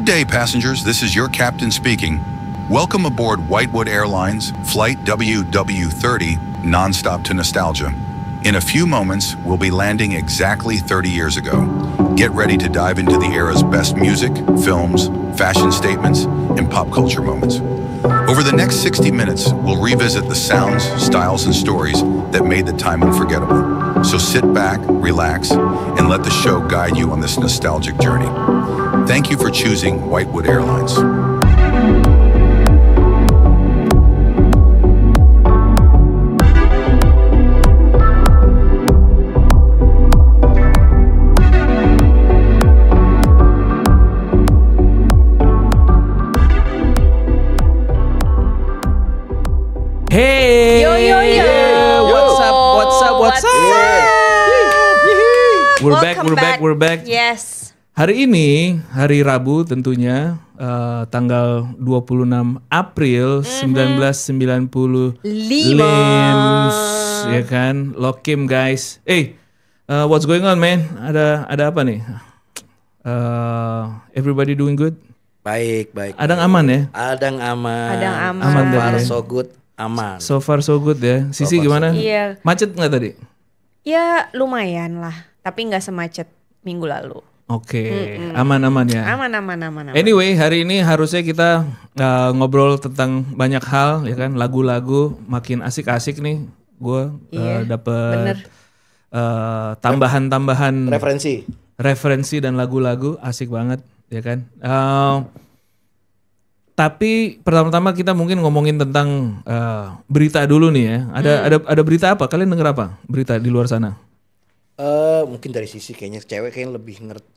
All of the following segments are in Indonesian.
Good day, passengers. This is your captain speaking. Welcome aboard Whitewood Airlines Flight WW30 nonstop to nostalgia. In a few moments, we'll be landing exactly 30 years ago. Get ready to dive into the era's best music, films, fashion statements, and pop culture moments. Over the next 60 minutes, we'll revisit the sounds, styles, and stories that made the time unforgettable. So sit back, relax, and let the show guide you on this nostalgic journey. Thank you for choosing Whitewood Airlines. Hey, yo. What's up? We're back. Yes. Hari ini, hari Rabu tentunya, tanggal 26 April 1995, ya kan? Lokim guys. What's going on, man? Ada apa nih? Everybody doing good? Baik. Adang aman ya? Adang aman. Aman So far tadi ya? so good, aman. So far so good ya. Sisi gimana? Iya. Macet nggak tadi? Ya lumayan lah, tapi nggak semacet minggu lalu. Oke, aman-aman ya. Aman. Anyway, hari ini harusnya kita ngobrol tentang banyak hal, ya kan? Lagu-lagu makin asik-asik nih. Gue dapet tambahan-tambahan referensi dan lagu-lagu asik banget, ya kan? Tapi pertama-tama kita mungkin ngomongin tentang berita dulu nih ya. Ada berita apa? Kalian denger apa? Berita di luar sana? Mungkin dari sisi kayaknya cewek kayaknya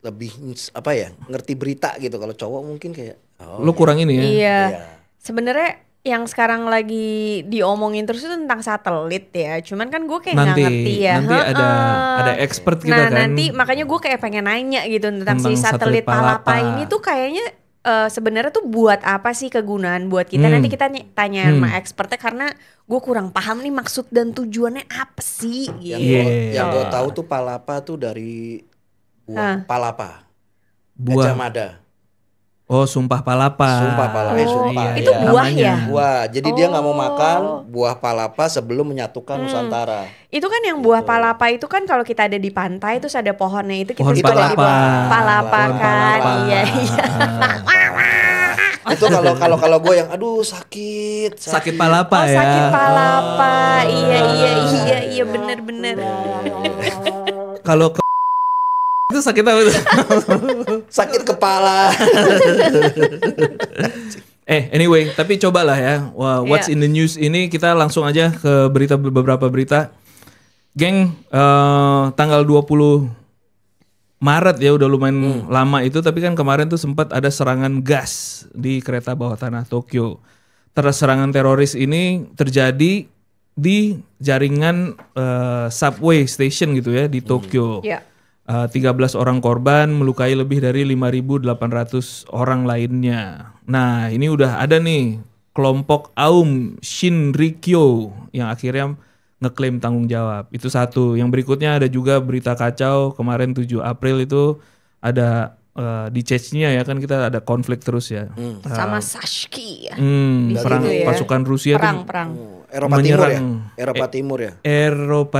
lebih apa ya, ngerti berita gitu. Kalau cowok mungkin kayak Lo kurang ini ya. Iya. Sebenarnya yang sekarang lagi diomongin terus itu tentang satelit ya. Cuman kan gue kayak nggak ngerti ya. Nanti ada expert kita kan. Nanti makanya gue kayak pengen nanya gitu tentang si satelit Palapa ini tuh kayaknya sebenarnya tuh buat apa sih kegunaan buat kita? Nanti kita tanya sama expertnya karena gue kurang paham nih maksud dan tujuannya apa sih gitu. Yang gue tahu tuh palapa tuh dari buah palapa, Gajah Mada. Oh, sumpah palapa. Sumpah. Itu buah ya? Buah. Jadi dia nggak mau makan buah palapa sebelum menyatukan Nusantara. Itu kan yang buah palapa itu kan kalau kita ada di pantai terus ada pohonnya itu kita Pohon sebut lagi palapa. Palapa kan. Iya. Itu kalau gue yang aduh sakit palapa ya. Sakit palapa. Iya bener. Kalau itu sakit apa itu? Sakit kepala. Anyway, tapi cobalah ya. What's in the news ini kita langsung aja ke beberapa berita. Geng, tanggal 20 Maret ya udah lumayan lama itu, tapi kan kemarin tuh sempat ada serangan gas di kereta bawah tanah Tokyo. Serangan teroris ini terjadi di jaringan subway station gitu ya di Tokyo. 13 orang korban, melukai lebih dari 5.800 orang lainnya. Nah, ini udah ada nih kelompok Aum Shinrikyo yang akhirnya ngeklaim tanggung jawab. Itu satu. Yang berikutnya ada juga berita kacau kemarin 7 April itu ada di Chechnya ya kan kita ada konflik terus ya. Sama Sashki ya. Perang ya. Pasukan Rusia perang. Eropa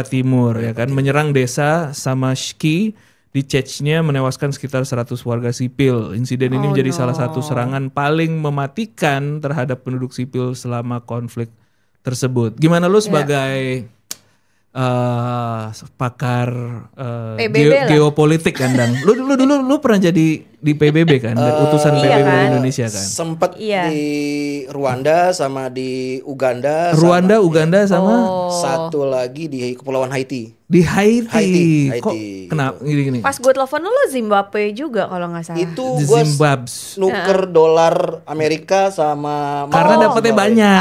Timur ya kan menyerang desa Samashki di Chechnya menewaskan sekitar 100 warga sipil. Insiden ini menjadi salah satu serangan paling mematikan terhadap penduduk sipil selama konflik tersebut. Gimana lu sebagai pakar geopolitik kan Dan? Lu pernah jadi di PBB kan, utusan PBB kan? di Indonesia kan? Sempet di Rwanda sama di Uganda. Uganda sama satu lagi di Kepulauan Haiti. Di Haiti. Kok Haiti. kenapa gini? Pas gue telepon lo Zimbabwe juga kalau nggak salah. Itu gue nuker dolar Amerika sama karena dapetnya banyak.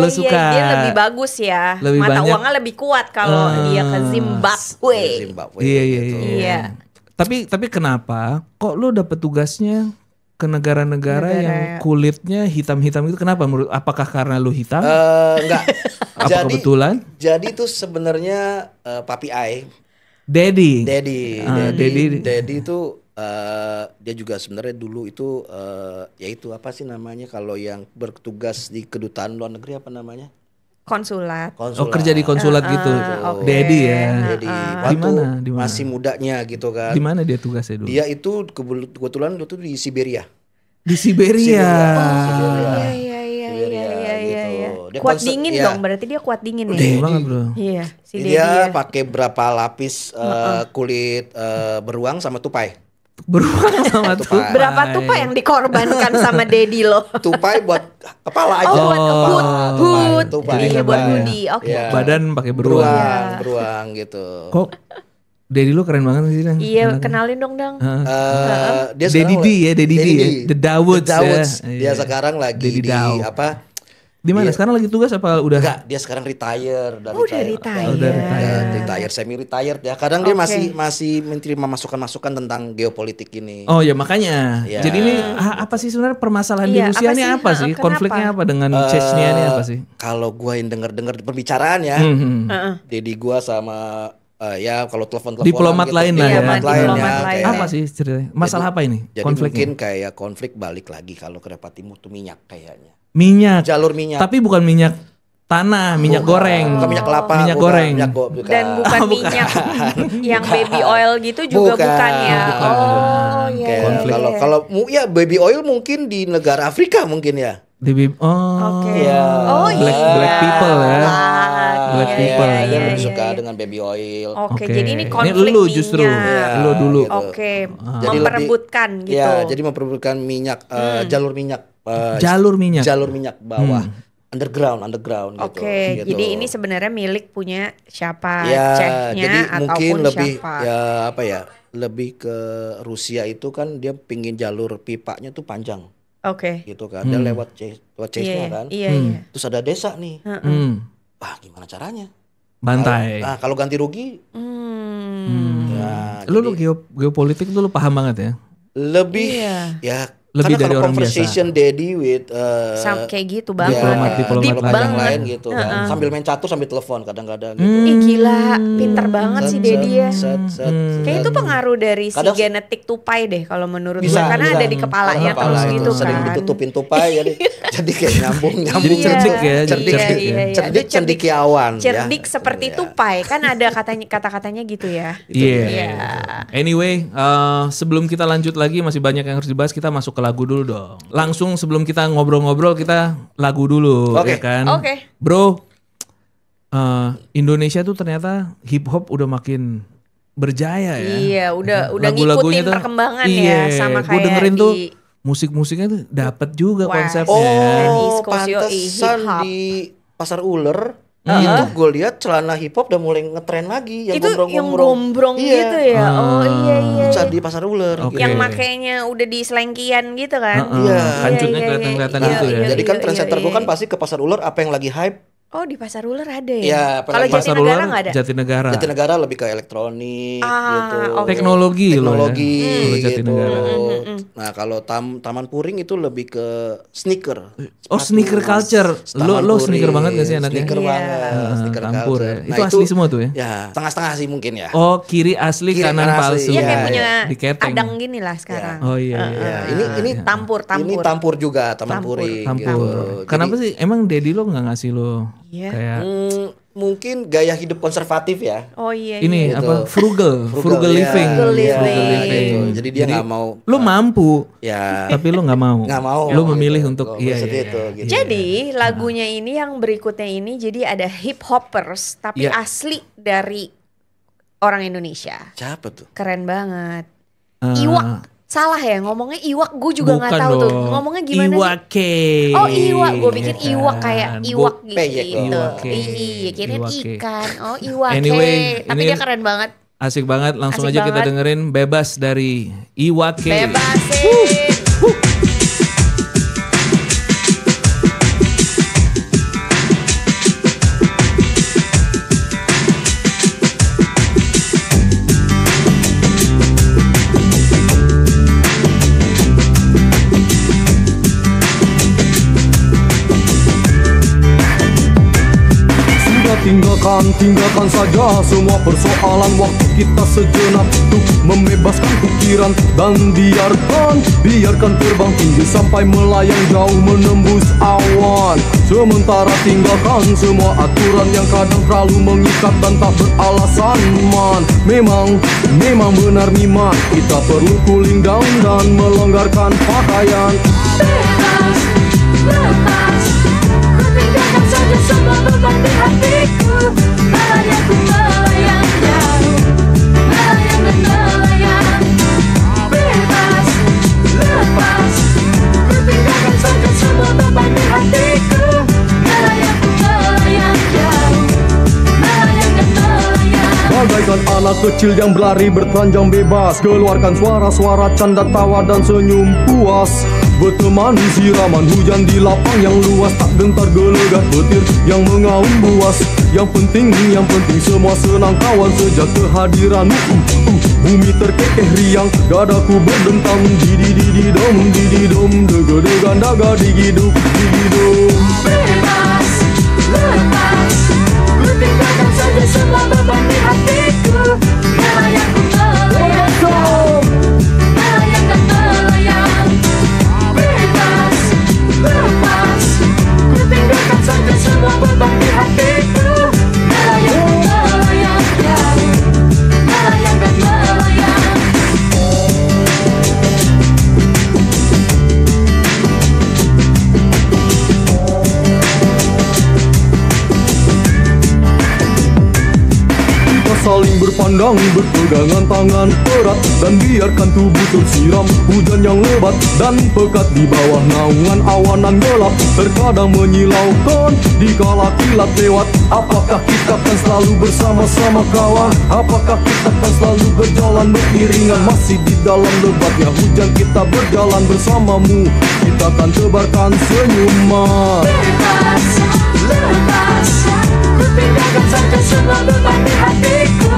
Lo suka. Dia lebih bagus ya. Mata uangnya lebih kuat kalau dia ke Zimbabwe. Iya. Tapi kenapa kok lo dapet tugasnya ke negara-negara yang kulitnya hitam-hitam itu? Kenapa? Apakah karena lo hitam? Enggak. Apa kebetulan? Jadi itu sebenarnya Papi I. Daddy Daddy itu dia juga sebenarnya dulu itu yaitu apa sih namanya kalau yang bertugas di kedutaan luar negeri apa namanya? Konsulat. Oh, kerja di konsulat gitu. oke. Daddy ya. Jadi Di mana? masih mudanya gitu kan. Di mana dia tugasnya dulu? Dia itu kebetulan itu di Siberia. Di Siberia. Iya. Gitu. Dia Kuat konser- dingin iya. dong, berarti dia kuat dingin ya. Dingin banget, Bro. Iya, si Dia Daddy. pakai berapa lapis kulit beruang sama tupai. Beruang sama tupai. Berapa tupai yang dikorbankan sama Daddy lo? Tupai buat kepala aja. Oh, buat hood. tupai. Jadi Iya, buat nggak hoodie. Oke. Iya. Badan pakai beruang. Beruang gitu. Kok Daddy lu keren banget sih, Dang. Iya, kenalin dong, Dang. Dia Daddy sekarang D ya, Daddy D ya. The Dawood. Dia sekarang lagi Daddy di Daw. apa? Di mana? Sekarang lagi tugas apa udah? Enggak, dia sekarang retire. Udah retire. Retire, semi retired ya. Kadang dia masih menerima masukan-masukan tentang geopolitik ini. Oh ya makanya. Iya. Jadi ini apa sih sebenarnya permasalahan di Iya, Rusia apa ini sih? apa sih? Kenapa? Konfliknya apa dengan Chechnya ini apa sih? Kalau gua yang denger pembicaraan ya, Dedi gua sama ya kalau telepon-teleponan Diplomat gitu, lain lah ya. diplomat lain Diplomat ya, lain. kayak- Apa sih ceritanya? Masalah apa ini? Jadi Konfliknya? mungkin kayak konflik balik lagi kalau ke Timur tuh minyak kayaknya. Minyak. Jalur minyak. Tapi bukan minyak tanah, minyak goreng. Bukan minyak kelapa. Minyak bukan, goreng. bukan. Dan bukan minyak yang baby oil gitu juga bukan ya. Bukan. Oh iya. Kayak Konflik. kalau ya baby oil mungkin di negara Afrika mungkin ya. Oke. Iya. Oh Black- iya. black people ya. Black Iya, people. iya, Dia iya, lebih iya. suka dengan baby oil. Oke, Oke. jadi ini Ini konflik lu justru. minyak. Lu dulu. gitu. Oke, Jadi memperebutkan gitu. Ya, jadi memperebutkan minyak jalur minyak. Jalur minyak. Jalur minyak bawah. Underground gitu. Oke, gitu. jadi ini sebenarnya milik punya siapa? Ya, Cechnya jadi ataupun mungkin lebih siapa? ya apa ya? Lebih ke Rusia itu kan dia pingin jalur pipanya tuh panjang Oke. gitu kan. Dia lewat Chechnya kan. Iya. Terus ada desa nih. Wah, gimana caranya? Bantai. Nah, kalau ganti rugi ya, Lu jadi geopolitik tuh lu paham banget ya? lebih Iya. ya Lebih karena dari kalau orang conversation daddy with Sama kayak gitu banget. Diplomat Deep lain. yang banget. lain gitu kan. Sambil main catur sambil telepon kadang-kadang gitu. Ih gila, pinter banget sih Daddy ya. Kayak itu pengaruh dari si Kadang- genetik tupai deh kalau menurut gue. Bisa, Karena bisa. ada di kepalanya Kepala terus itu gitu sering kan. ditutupin tupai jadi kayak nyambung. Jadi cerdik ya, jadi cerdik, cerdik ya. cerdik cendekiawan ya. Cerdik seperti tupai kan ada kata-katanya gitu ya. Iya. Iya. Anyway, sebelum kita lanjut lagi masih banyak yang harus dibahas. Kita masuk ke lagu dulu dong. Langsung sebelum kita ngobrol-ngobrol kita lagu dulu, Oke. ya kan? Oke. Bro, Indonesia tuh ternyata hip hop udah makin berjaya ya. Iya, udah Lagu-lagunya ngikutin tuh- perkembangan iya, ya sama gua kayak dengerin di tuh musik-musiknya tuh dapat juga West. konsepnya. Dan Oh, East Coast yoi, pantesan hip hop. di pasar uler itu gue lihat celana hip hop udah mulai ngetren lagi yang itu yang gombrong gitu ya. Oh iya. Saat di pasar uler Oke. Yang makainya udah di selengkian gitu kan. Iya. Hancurnya Iya, kelihatan-kelihatan iya, gitu ya. iya, Jadi kan iya, trendsetter iya, gue kan iya. pasti ke pasar uler apa yang lagi hype. Oh di pasar uler ada ya? Iya, Kalau Pasar Jatinegara Ular, nggak ada? Jatinegara. Jatinegara lebih ke elektronik gitu. oke. Teknologi loh ya. Teknologi Kalau gitu. Jatinegara. Nah, kalau Taman Puring itu lebih ke sneaker. Oh, sneaker culture. Lo sneaker banget gak sih anaknya? Sneaker Iya. banget, sneaker Campur culture. ya. Nah, Itu asli semua tuh ya? Ya, setengah-setengah sih mungkin ya. Oh, kiri asli, Kiri kanan asli. palsu. Iya kayak Iya, punya Di keteng. adang gini lah sekarang. Oh iya. Ya, ini Tampur. Ini tampur juga Taman Tampur. Puring Tampur. gitu. Kenapa sih? Emang daddy lo nggak ngasih lo Iya. kayak Mungkin gaya hidup konservatif ya. Oh iya. ini iya. apa? Frugal ya. living. Frugal Iya, living. gitu. Jadi dia nggak mau. Lo mampu, Ya. tapi lo nggak mau. Nggak mau. Lo memilih gitu. untuk Nggak iya, seperti iya, itu, iya. gitu. Jadi lagunya ini yang berikutnya ini jadi ada hip hoppers tapi Iya. asli dari orang Indonesia. Siapa tuh? Keren banget. Eh, Iwak. Salah ya ngomongnya Iwak, gue juga nggak bukan tahu tuh dong. ngomongnya gimana sih? Iwake. Oh Iwak, gue pikir Iya Iwak kan. kayak Iwak peyek gitu. dong. Iwake. Iya, kirain Iwake. ikan. Oh Iwake. Anyway, tapi ini- dia keren banget. Asik banget, langsung Asik aja kita banget. dengerin Bebas dari Iwake. Bebasin. Sudah tinggalkan Tinggalkan saja semua persoalan. Waktu kita sejenak untuk membebaskan pikiran. Dan biarkan terbang tinggi sampai melayang jauh menembus awan. Sementara tinggalkan semua aturan yang kadang terlalu mengikat dan tak beralasan, man. Memang benar miman, kita perlu cooling down dan melonggarkan pakaian. Bebas, lepas, ku tinggalkan saja semua beban di hatiku. Melayang ku melayang jauh, melayang dan melayang. Bebas, lepas, ku tinggalkan saja semua beban di hatiku. Melayang ku melayang jauh, melayang dan melayang. Bagaikan anak kecil yang berlari bertelanjang bebas, keluarkan suara-suara canda tawa dan senyum puas. Berteman siraman hujan di lapang yang luas, tak gentar gelegar petir yang mengaum buas. Yang penting semua senang kawan sejak kehadiranmu. Bumi terkekeh riang, dadaku berdentang. Didi-didi-dom, didi-dom, dega-degan daga digiduk, digidum. Bebas, lepas, ku tinggalkan saja semua beban di hatiku. Melayang ku melayang jauh, melayang dan melayang. Bebas, lepas, ku tinggalkan saja semua beban di hatiku. Melayang ku melayang jauh, melayang dan melayang. Saling berpandang, berpegangan tangan erat. Dan biarkan tubuh tersiram hujan yang lebat dan pekat di bawah naungan awanan gelap. Terkadang menyilaukan dikala kilat lewat. Apakah kita akan selalu bersama-sama kawan? Apakah kita akan selalu berjalan beriringan? Masih di dalam lebatnya hujan kita berjalan bersamamu. Kita akan tebarkan senyuman. Bebas, lepas, ku tinggalkan saja semua beban di hatiku.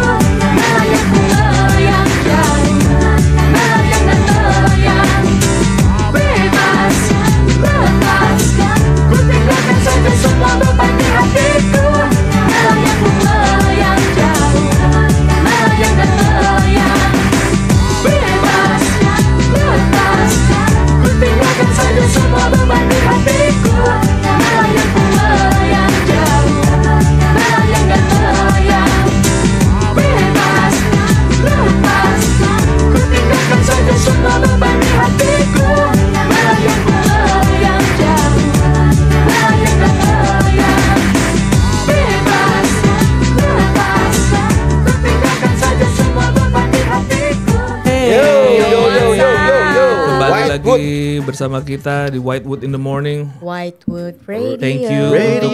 Melayang ku melayang jauh, melayang dan melayang. Bebas, lepas, ku tinggalkan saja semua beban di hatiku. Melayang ku melayang jauh, melayang dan melayang. Bebas, lepas, ku tinggalkan saja semua beban di hatiku. Melayang ku melayang jauh, melayang dan melayang. Bebas, lepas, ku tinggalkan saja semua beban di hatiku. Melayang ku melayang jauh, melayang dan melayang. Bebas, lepas, ku tinggalkan saja semua beban di hatiku. Kembali lagi bersama kita di Whitewood in the Morning. Whitewood Radio. Thank you untuk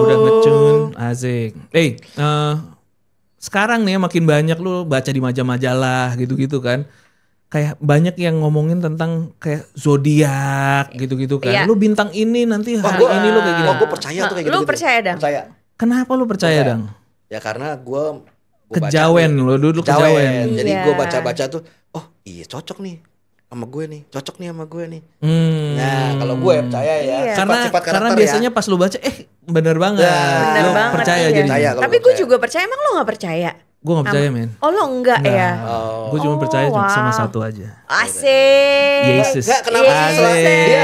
udah nge-tune. Asik. Sekarang nih makin banyak lu baca di majalah gitu-gitu kan. Kayak banyak yang ngomongin tentang kayak zodiak gitu-gitu kan. Iya. Lu bintang ini nanti hari ini lu kayak gini. Gue percaya tuh kayak gitu. Lu percaya, Dang? Percaya. Kenapa lu percaya, Dang? Ya karena gue Kejawen lu dulu kejawen. Jadi Iya. gue baca-baca tuh, oh iya cocok nih sama gue nih, cocok nih sama gue nih. Nah kalau gue percaya ya. Iya. Sifat-sifat Karena karakter biasanya ya. pas lu baca bener banget. Bener Lu banget. percaya iya. jadi. Percaya. Kalau Tapi gue percaya. juga percaya. Emang lo gak percaya? Gue gak percaya men. Oh lo enggak ya? Gue cuma percaya wow. sama satu aja. Asik. Yesus. Enggak, kenapa sih Yesus. selalu dia?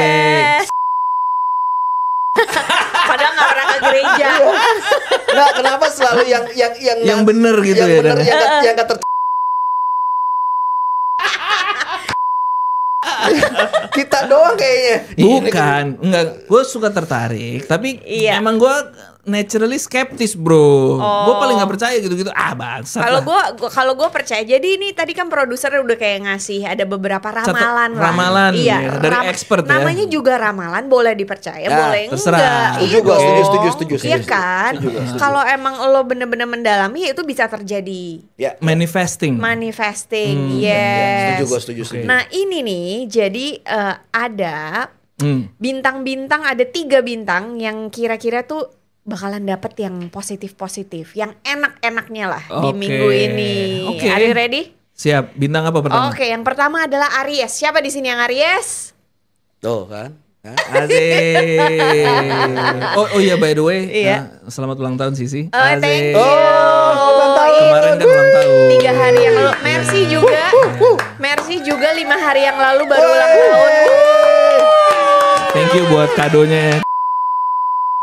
Padahal gak pernah ke gereja. Enggak, kenapa selalu Yang bener gitu yang ya, bener, Dan? yang kata kita doang kayaknya. Bukan, enggak. Gue suka tertarik, tapi Iya. emang gue naturally skeptis bro. Gue paling nggak percaya gitu-gitu. Bangsat Kalau lah. gue percaya. Jadi ini tadi kan produser udah kayak ngasih ada beberapa ramalan lah. ramalan, Iya, ya, dari expert ya. Namanya juga ramalan, boleh dipercaya, Ya, boleh terserah. enggak. Setuju Iya gua, dong. setuju. Iya kan? Kalau emang lo bener-bener mendalami ya itu bisa terjadi. Ya. Manifesting. Manifesting, Ya, yes. setuju. Nah ini nih, jadi ada bintang-bintang, ada 3 bintang yang kira-kira tuh bakalan dapet yang positif-positif, yang enak-enaknya lah di Oke. minggu ini. Oke. Are you ready? Siap. Bintang apa pertama? Oke, yang pertama adalah Aries. Siapa di sini yang Aries? Tuh kan. Asik. Oh iya, by the way, Iya. selamat ulang tahun Sisi. Thank you. ulang tahun. Kemarin kan ulang tahun. 3 hari yang lalu. Mercy juga. Mercy juga 5 hari yang lalu baru ulang tahun. Thank you buat kadonya.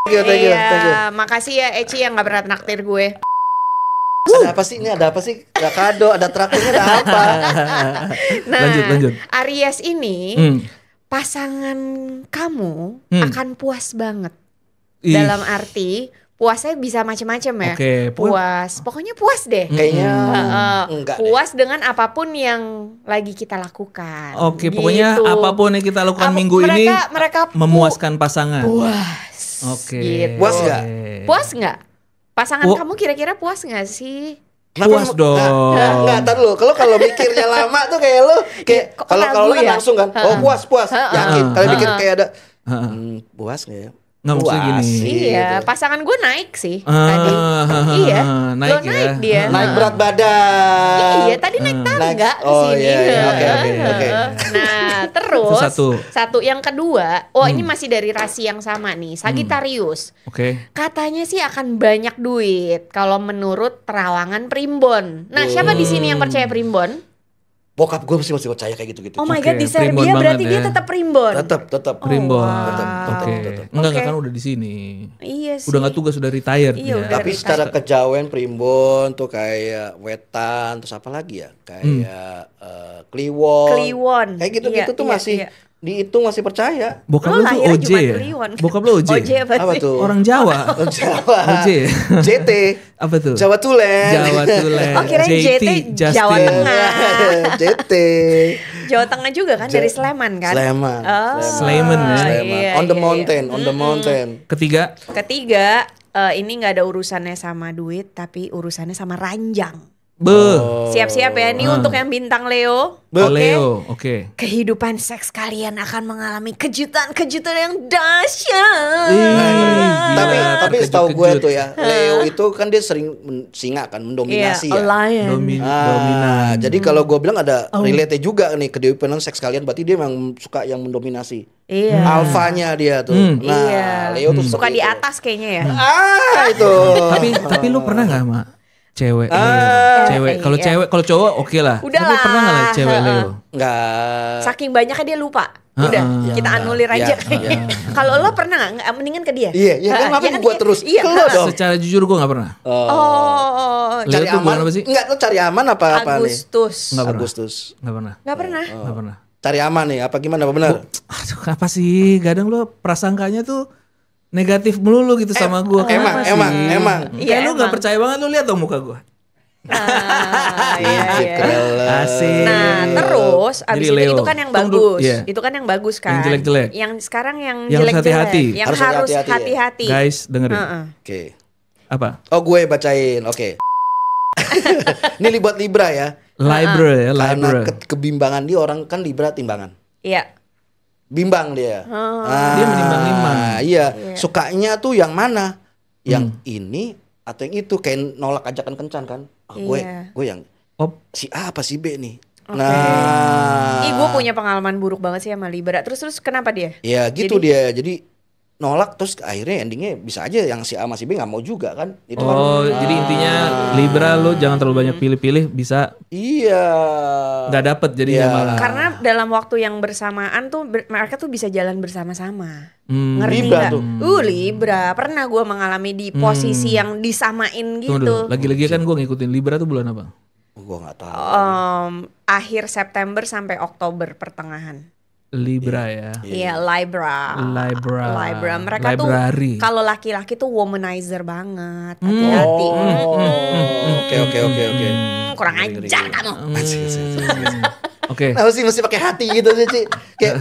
Thank you. Iya, makasih ya Eci yang gak pernah naktir gue. Ada apa sih ini? Ada apa sih? Ada kado, ada traktirnya, ada apa? Nah, Lanjut. Aries ini pasangan kamu akan puas banget. Ih. Dalam arti puasnya bisa macam-macam ya. Oke, puas. Pokoknya puas deh. Kayaknya enggak deh. Puas dengan apapun yang lagi kita lakukan. Oke, pokoknya Gitu. apapun yang kita lakukan minggu ini mereka memuaskan pasangan. puas. Oke. Gitu. Puas nggak? Puas nggak? Pasangan Pu- kamu kira-kira puas nggak sih? Puas dong. Enggak, tar lu. Kalau mikirnya lama tuh kayak lu kayak Kok kalau ragu lu kan ya? langsung kan. Oh, puas. Yakin. Kalau mikir kayak ada puas enggak ya? Nggak, maksudnya Puas gini. sih, Iya, gitu. pasangan gue naik sih Ah, tadi. Iya, naik lo ya. naik dia. Naik berat badan. Iya, tadi naik tangga di Oh, sini. iya, oke. Nah, terus Itu satu. yang kedua, ini masih dari rasi yang sama nih, Sagittarius. Oke. Katanya sih akan banyak duit kalau menurut terawangan Primbon. Nah, siapa di sini yang percaya Primbon? Bokap gue masih percaya kayak gitu-gitu. Oh my Oke, god, di Primbon Serbia berarti banget dia ya. tetap Primbon. Tetap. Primbon. wow. Oke. Enggak Oke. kan udah di sini. Iya sih. Udah nggak tugas, udah retired Iya, ya. udah. Tapi secara kejawen Primbon tuh kayak Wetan, terus apa lagi ya? Kayak Kliwon. Kayak gitu-gitu Iya, tuh iya, masih iya. dihitung masih percaya. Bokap Lo lu tuh lahirnya OJ Jumat ya? Kliwon. Bokap lu OJ? OJ apa Apa sih? tuh? Orang Jawa. Jawa. OJ ya? JT. Apa tuh? Jawa Tulen. Jawa Tulen. Oh, kirain JT Jawa Justin. Tengah. JT. Jawa Tengah juga kan dari Sleman kan? Sleman. Oh, Sleman ya. iya, On the iya, mountain, iya. on the mountain. Ketiga. Ketiga, ini nggak ada urusannya sama duit, tapi urusannya sama ranjang. Siap-siap ya, ini untuk yang bintang Leo. Oh, Oke? Leo, oke. Kehidupan seks kalian akan mengalami kejutan-kejutan yang dahsyat. Tapi setahu gue terkejut-kejut. tuh ya, Leo itu kan dia sering singa kan, mendominasi Iya, ya. lion. Dominan. Jadi kalau gue bilang ada relate juga nih kehidupan seks kalian, berarti dia memang suka yang mendominasi. Iya. Alfanya dia tuh. Nah, Iya. Leo tuh Suka seperti di itu. atas kayaknya ya. Itu. Tapi lu pernah nggak sama cewek Leo? Cewek. Kalau iya. cewek, kalau cowok oke lah. Udah Tapi lah. pernah nggak lah cewek Leo? Enggak. Saking banyaknya dia lupa. Udah, kita anulir aja. Kalau lo pernah nggak? Mendingan ke dia. Iya, kan ngapain gua terus? Iya. Ke lo dong. Secara jujur gue nggak pernah. Oh, Leo Cari tuh bulan aman apa sih? Enggak, lo cari aman apa nih? Agustus. Nggak pernah. Agustus. Nggak pernah. Nggak pernah. Nggak pernah. Cari aman nih, apa gimana? Apa benar? Aduh, apa sih? Kadang lu prasangkanya tuh negatif melulu gitu sama gue. emang. Kayak Iya, lu nggak emang. percaya banget, lu lihat dong muka gue. Iya. Asik. Nah, terus abis Jadi itu Leo. kan yang Tunggu dulu. bagus. Iya. Itu kan yang bagus kan. Yang jelek-jelek. Yang sekarang yang Yang harus jelek-jelek. hati-hati. Yang Harus harus hati-hati ya. hati-hati. Guys, dengerin. Heeh. Oke. Apa? Oh, gue bacain. Oke. Ini buat Libra ya. Libra ya, Karena Libra. kebimbangan dia, orang kan Libra timbangan. Iya. Bimbang dia. Dia menimbang-nimbang. Iya. Sukanya tuh yang mana? Yang ini atau yang itu, kayak nolak ajakan kencan kan? Iya. Gue yang Oh, si A apa si B nih? Nah. Ih, gue punya pengalaman buruk banget sih sama Libra. Terus kenapa dia? Ya gitu dia. Jadi nolak, terus akhirnya endingnya bisa aja yang si A sama si B nggak mau juga kan? Itu kan. oh, jadi intinya Libra lu jangan terlalu banyak pilih-pilih, bisa Iya. nggak dapet jadinya Iya. malah. Karena dalam waktu yang bersamaan tuh mereka tuh bisa jalan bersama-sama. Hmm. Ngerti Libra nggak? tuh. Libra. Pernah gue mengalami di posisi yang disamain Tunggu gitu. dulu. Lagi-lagi kan gue ngikutin Libra tuh bulan apa? Gue nggak tahu. Akhir September sampai Oktober pertengahan. Libra ya. Iya, Libra. Libra. Mereka Library. tuh kalau laki-laki tuh womanizer banget. Hati-hati. Oke. Kurang ajar kamu. Oke, Nah, mesti pakai hati gitu sih, Ci. Kayak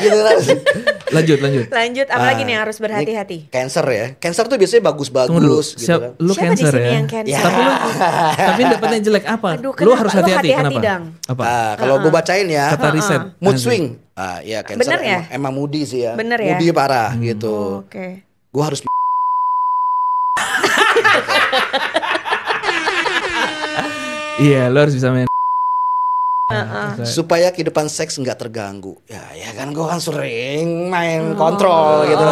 gitu kan. lanjut. Lanjut, apalagi nih yang harus Ini berhati-hati. Cancer ya. Cancer tuh biasanya Tunggu dulu. bagus-bagus gitu kan. Lu Siapa di Cancer sini ya. yang Cancer? Tapi dapetnya jelek apa? Aduh, Lu kenapa? harus Lu hati-hati. hati-hati, Kenapa? Dang. Apa? Kalau gue bacain ya, Kata riset. mood swing. Ya Cancer Bener ya? emang moody sih ya. Bener ya? Moody parah gitu. Oke. Gue harus Iya, lu harus bisa main. supaya kehidupan seks nggak terganggu. Ya kan gue kan sering main kontrol gitu.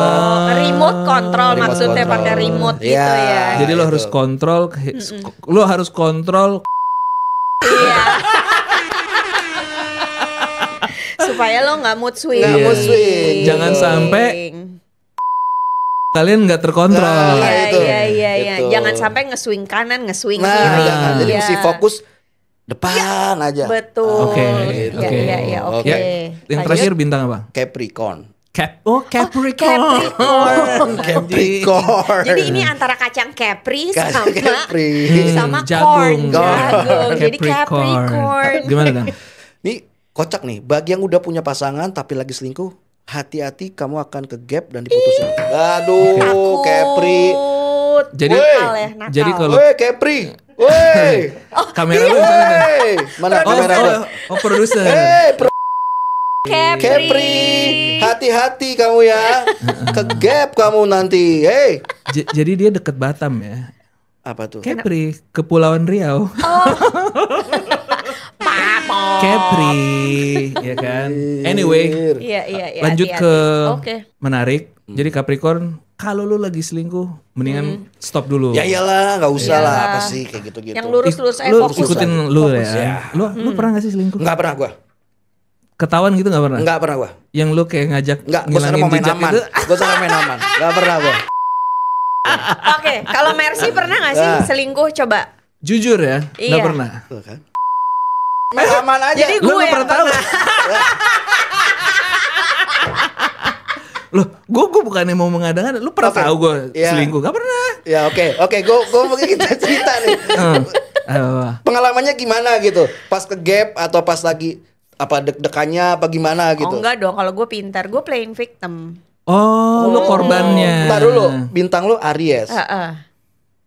Remote control Remote maksudnya control. pakai remote Iya. gitu ya. Jadi lo itu. harus kontrol, lo harus kontrol Iya. Supaya lo nggak mood swing. Nggak mood swing. Jangan sampai kalian nggak terkontrol. Nah, itu. Iya. Itu. Jangan sampai nge-swing kanan, nge-swing Nah, kiri. jangan. Jadi Iya. mesti fokus depan aja. Betul. Oke, gitu. oke. Iya, oke. Ya, yang Lanjut. terakhir bintang apa? Capricorn. Capricorn. Capricorn. Jadi ini antara kacang Capri Kacang sama Capri. sama Jagung. corn, jagung. Jadi Capricorn. Capricorn. Gimana dong? Nih kocak nih. Bagi yang udah punya pasangan tapi lagi selingkuh, hati-hati kamu akan ke gap dan diputusin. Aduh, Takut. Capri. Jadi- nakal ya, nakal. jadi kalau- Woi, Capri. Woi. Kamera lu mana? Dan? Woi. Mana kamera lu? Produser. Capri, hati-hati kamu ya. Ke gap kamu nanti. Hey. Jadi dia deket Batam ya. Apa tuh? Kepri, Kepulauan Riau. Papok. Kepri, ya kan. Anyway, Iya. lanjut hati-hati. ke Oke. menarik. Jadi Capricorn, kalau lu lagi selingkuh, mendingan stop dulu. Ya iyalah, nggak usah Iya. lah apa sih kayak gitu-gitu. Yang lurus-lurus Lu fokus. ikutin aja. lu Fokus, ya. ya. Lu pernah gak sih selingkuh? Nggak pernah gua. Ketahuan gitu gak pernah? Nggak pernah gua. Yang lu kayak ngajak Nggak, gua sekarang mau main jejak aman. itu. Gua sekarang main aman. Nggak pernah gua. Oke, kalau Mercy pernah gak sih Nah. selingkuh coba? Jujur ya, Iya. gak pernah. Tuh kan. Main aman aja. Jadi Lu gue yang pernah tahu? Loh, gue bukannya mau mengadakan, lu pernah Oke. tahu gue Iya. selingkuh? Gak pernah. Ya oke, gua mungkin kita cerita nih. Apa? Pengalamannya gimana gitu? Pas ke gap atau pas lagi apa deg-degannya apa gimana gitu? Oh enggak dong, kalau gue pintar, gue playing victim. Oh, lu korbannya. Bentar dulu, bintang lu Aries. Heeh.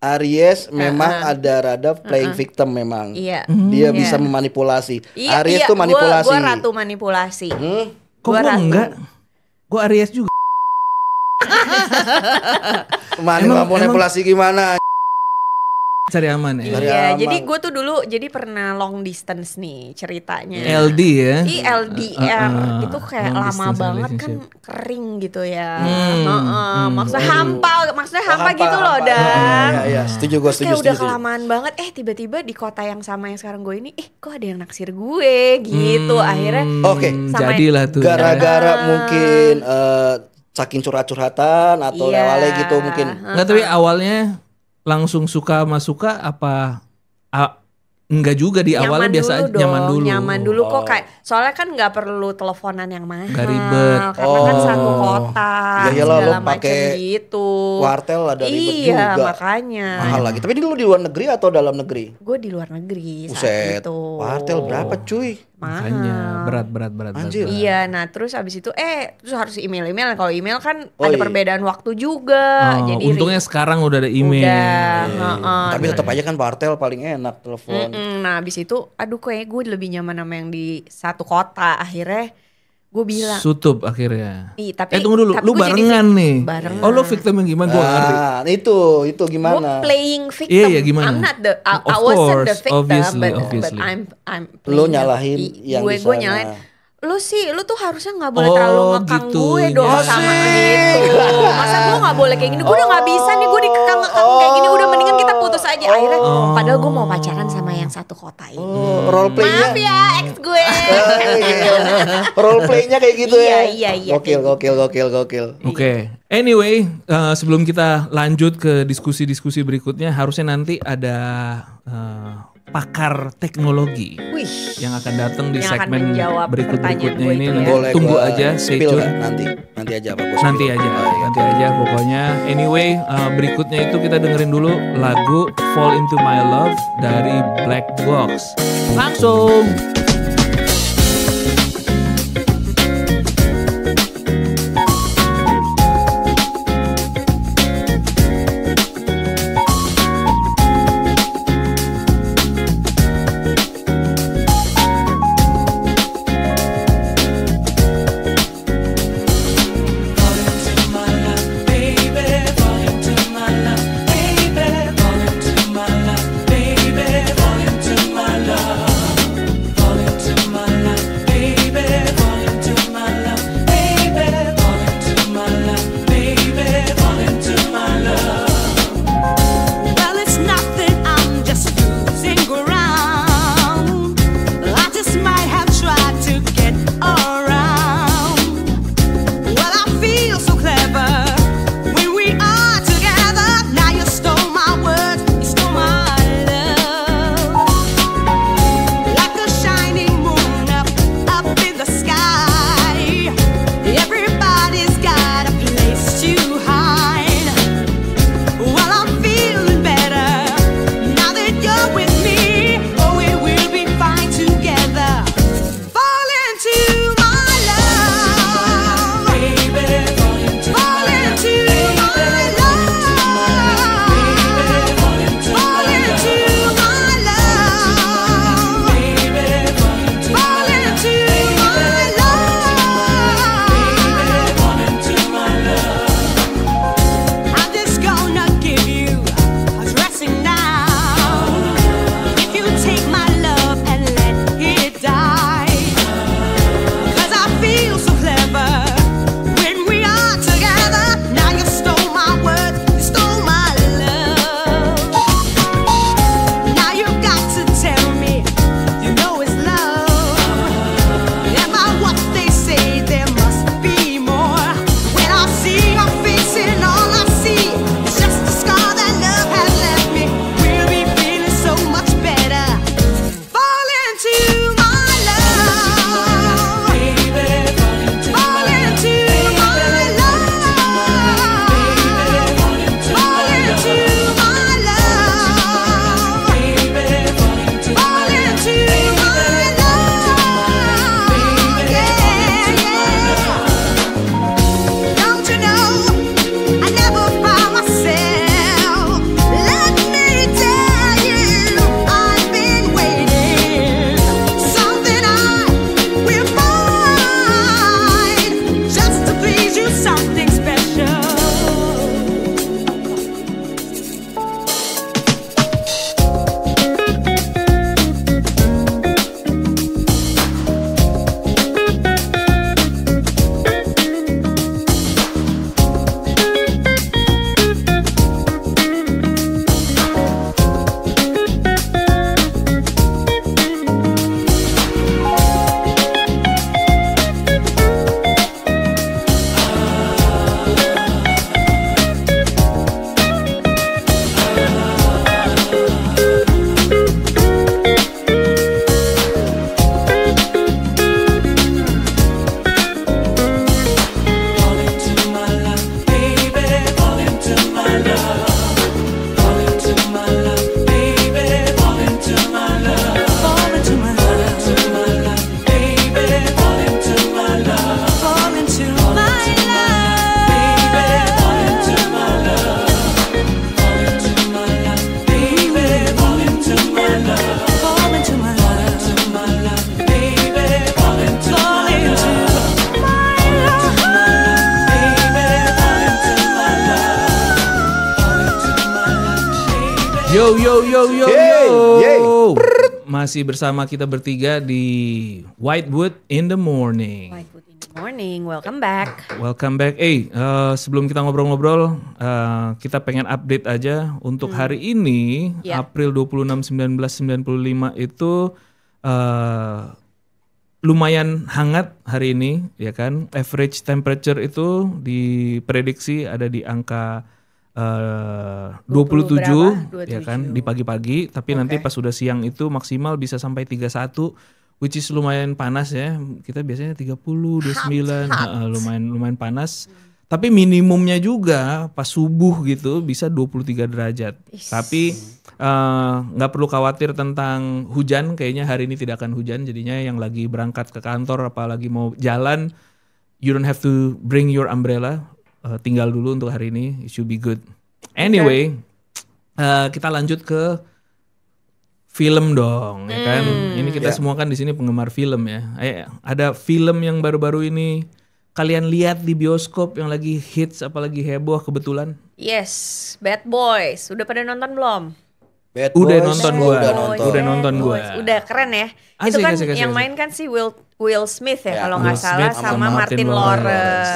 Aries memang ada rada playing victim memang. Iya. Dia bisa Iya. memanipulasi. Iya, Aries tuh manipulasi. Gue ratu manipulasi. Kok Gua gue ratu. enggak? Gue Aries juga. Manipulasi gimana? Cari aman ya. Cari Iya, aman. jadi gue tuh dulu pernah long distance nih ceritanya. LD ya. LDR itu kayak long lama distance banget kan relationship. kering gitu ya. Maksudnya hampa gitu loh, hampa. Dan. Iya, setuju gue, Terus kayak udah kelamaan banget, tiba-tiba di kota yang sama yang sekarang gue ini, kok ada yang naksir gue gitu. Akhirnya Oke. sama- Jadilah tuh. gara-gara mungkin saking curhat-curhatan atau Iya. lewale gitu mungkin. Enggak, tapi awalnya langsung suka sama suka apa? Enggak juga di awalnya biasa aja, nyaman dulu. Nyaman dulu kok kayak soalnya kan nggak perlu teleponan yang mahal. Nggak ribet. Karena kan satu kota. Ya iyalah, segala lo pakai macam gitu. Kuartel ada ribet Iya, juga. makanya. Mahal lagi. Tapi dulu di luar negeri atau dalam negeri? Gue di luar negeri saat Buset. itu. Kuartel berapa cuy? Makanya Mahal. berat. Anjir. Iya, nah terus abis itu terus harus email. Kalau email kan Oh, ada iya. perbedaan waktu juga. Oh, Jadi untungnya sekarang udah ada email. udah, heeh. Tapi tetap aja kan kuartel paling enak telepon. Nah abis itu aduh kayaknya gue lebih nyaman sama yang di satu kota. Akhirnya gue bilang Sutup akhirnya. tapi Tunggu dulu, tapi lu gue jadi barengan nih. barengan. Oh, lu victim yang gimana? Gue ngerti. Nah, itu Gue gimana? playing victim. Iya, iya, gimana? I'm not the I Of wasn't the course, victim, but obviously. I'm Lu playing nyalahin yang gue di sana. nyalahin. Lu tuh harusnya nggak boleh Oh, terlalu ngekang gue dong gitunya. sama gitu. Masa gue nggak boleh kayak gini? Gue udah nggak bisa nih gue dikekang-ngekang kayak gini. Udah mendingan kita putus aja. Akhirnya padahal gue mau pacaran sama yang satu kota ini. Role playnya. Maaf ya ex gue. Role playnya kayak gitu ya. Iya, Gokil. Oke. Anyway, sebelum kita lanjut ke diskusi-diskusi berikutnya, harusnya nanti ada pakar teknologi Wih. yang akan datang di Yang akan segmen menjawab berikut-berikutnya pertanyaan gue ini. itu Nanti ya. Boleh tunggu gua aja, stay spill tune. nggak? Nanti aja apa gua spill? Nanti aja, Oh, iya. nanti aja pokoknya. Anyway, berikutnya itu kita dengerin dulu lagu Fall Into My Love dari Black Box. Langsung. Fall Yo yo yo yo Yeay, yeay. yo. Masih bersama kita bertiga di Whitewood in the Morning. Whitewood in the Morning, welcome back. Welcome back. Sebelum kita ngobrol-ngobrol, kita pengen update aja untuk hari ini, Yap. April 26 1995 itu lumayan hangat hari ini, ya kan? Average temperature itu diprediksi ada di angka 27, berapa? ya 27. kan, di pagi-pagi, tapi nanti pas sudah siang itu maksimal bisa sampai 31, which is lumayan panas ya. Kita biasanya 30, 29, lumayan panas. Tapi minimumnya juga pas subuh gitu bisa 23 derajat. Tapi nggak perlu khawatir tentang hujan, kayaknya hari ini tidak akan hujan. Jadinya yang lagi berangkat ke kantor apalagi mau jalan, you don't have to bring your umbrella. Tinggal dulu untuk hari ini, it should be good. Anyway, kita lanjut ke film dong, ya kan? Ini kita semua kan di sini penggemar film ya. Ada film yang baru-baru ini kalian lihat di bioskop yang lagi hits apalagi heboh kebetulan? Yes, Bad Boys. Udah pada nonton belum? Bad Udah Boys, nonton gua gua. udah nonton. Udah nonton gua. Udah keren ya. Asik, Itu kan asik, yang asik. main kan si Will Smith ya, Ya, kalau Will nggak salah Smith sama Martin Lawrence.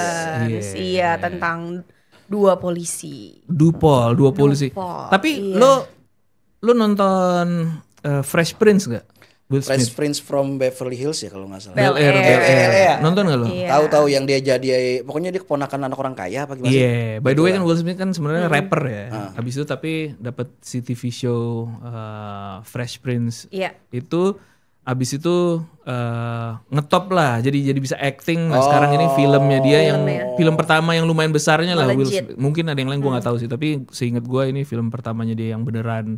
Iya. Iya, tentang dua polisi. Dua polisi. Dupol, Tapi iya. lo nonton Fresh Prince gak? Will Fresh Smith. Prince from Beverly Hills ya kalau nggak salah. Bel Air. Air. Nonton gak lo? Iya. Tahu-tahu yang dia jadi, pokoknya dia keponakan anak orang kaya apa gimana sih? Iya, by the way kan Will Smith kan sebenarnya rapper ya. Habis itu tapi dapat si TV show Fresh Prince. Iya. Itu habis itu ngetop lah. Jadi bisa acting. Nah, sekarang ini filmnya dia yang film pertama yang lumayan besarnya lah Will Melejit. Smith. Mungkin ada yang lain gua nggak tahu sih, tapi seingat gua ini film pertamanya dia yang beneran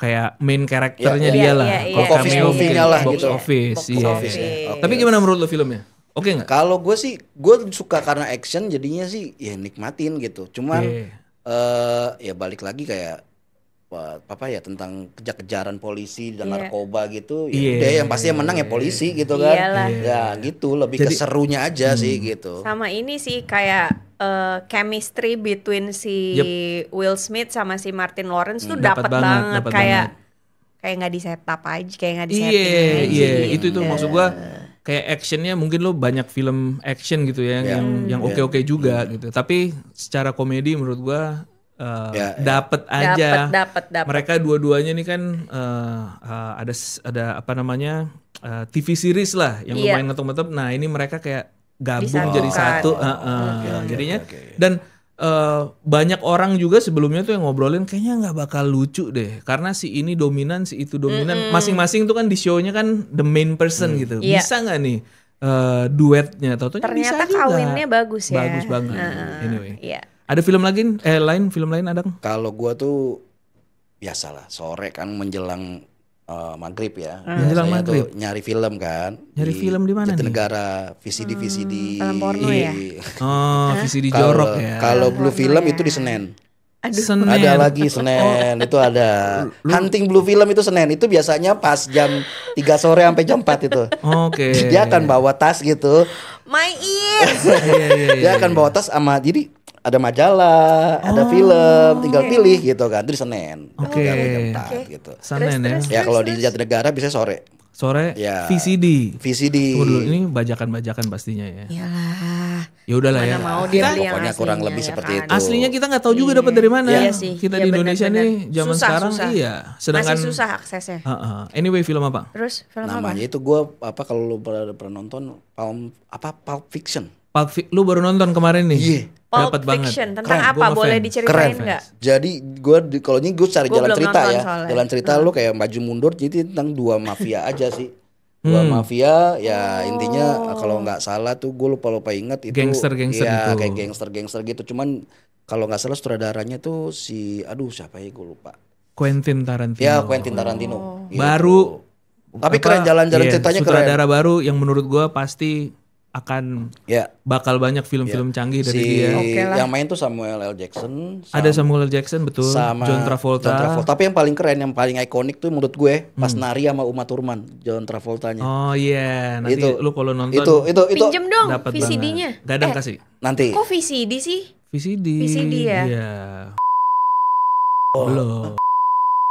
kayak main karakternya Iya, dia lah. iya, Kalau iya. cameo Office mungkin movie-nya lah box gitu. office. Box Iya. office ya. Oke. Tapi gimana menurut lo filmnya? Oke nggak? Kalau gue sih, gue suka karena action, jadinya sih ya nikmatin gitu. Cuman ya balik lagi kayak apa ya tentang kejar-kejaran polisi dan Iya. narkoba gitu. Iya. Ya udah yang pasti yang menang ya polisi gitu kan. Iyalah. Ya gitu, lebih ke serunya aja sih gitu. Sama ini sih kayak chemistry between si Will Smith sama si Martin Lawrence tuh Dapet dapet banget, banget, dapet kayak banget. kayak nggak di setup aja, kayak nggak di setting Iya, aja iya, gitu. itu maksud gua kayak actionnya mungkin lo banyak film action gitu ya yang oke-oke juga gitu. Tapi secara komedi menurut gua dapet aja. Dapet. Mereka dua-duanya nih kan ada apa namanya TV series lah yang Iya. lumayan ngetop-ngetop. Nah ini mereka kayak gabung Disatukan. jadi satu. Jadinya dan banyak orang juga sebelumnya tuh yang ngobrolin kayaknya nggak bakal lucu deh karena si ini dominan si itu dominan masing-masing tuh kan di show-nya kan the main person gitu. Iya. Bisa nggak nih duetnya? Taunya Ternyata bisa juga. kawinnya bagus ya. Bagus banget. Anyway. Iya. Ada film lagi film lain ada kan? Kalau gue tuh biasalah sore kan menjelang maghrib ya. Menjelang Biasanya maghrib. tuh nyari film kan. Nyari film di mana nih? Jatinegara, VCD. Film porno ya? Oh, VCD jorok ya. Kalau Blue Film itu di Senin. Senin. Ada lagi Senin, itu ada. Hunting Blue Film itu Senin, itu biasanya pas jam 3 sore sampai jam 4 itu. Oke. Dia akan bawa tas gitu. My ears. Iya. Dia akan bawa tas sama, jadi ada majalah, ada film, tinggal pilih gitu kan. Itu di Senin. Oke. Jam 4 gitu. Senin ya. Ya kalau di Jatinegara bisa sore. Sore Ya. VCD. VCD. Tunggu dulu, ini bajakan-bajakan pastinya ya. Iyalah. Ya udahlah ya. Mana mau dia beli yang Pokoknya kurang aslinya, lebih ya seperti kan? itu. Aslinya kita nggak tahu juga dapat dari mana. Iya sih. Kita Iya, di Indonesia benar-benar. nih zaman Susah, sekarang susah. iya. Sedangkan Masih susah aksesnya. Anyway film apa? Terus film Namanya itu gue apa kalau lu pernah nonton Pulp Fiction. Lu baru nonton kemarin nih. Iya. Pulp Dapat banget. Fiction tentang Keren, apa? gua Boleh ngefans. diceritain Keren. nggak? Jadi kalau ini gue cari Gua jalan belum cerita nonton ya. soalnya. Jalan cerita lu kayak maju mundur, jadi tentang dua mafia aja sih. Dua mafia ya intinya kalau nggak salah tuh gue lupa ingat itu Gangster-gangster ya, gitu. kayak gangster gitu. Cuman kalau nggak salah sutradaranya tuh si siapa ya gue lupa. Quentin Tarantino. Ya Quentin Tarantino. Gitu. Baru Tapi keren jalan-jalan ceritanya keren. sutradara baru yang menurut gua pasti akan Ya. bakal banyak film-film canggih dari dia. Oke lah. Yang main tuh Samuel L. Jackson. Ada Samuel L. Jackson betul, sama John Travolta. Tapi yang paling keren, yang paling ikonik tuh menurut gue pas nari sama Uma Thurman, John Travoltanya. Oh iya, nanti Itu- lu kalau nonton Itu Pinjem dong dapat VCD-nya. banget. Gadang kasih. nanti. Kok VCD sih? VCD. VCD ya? Iya. Belum.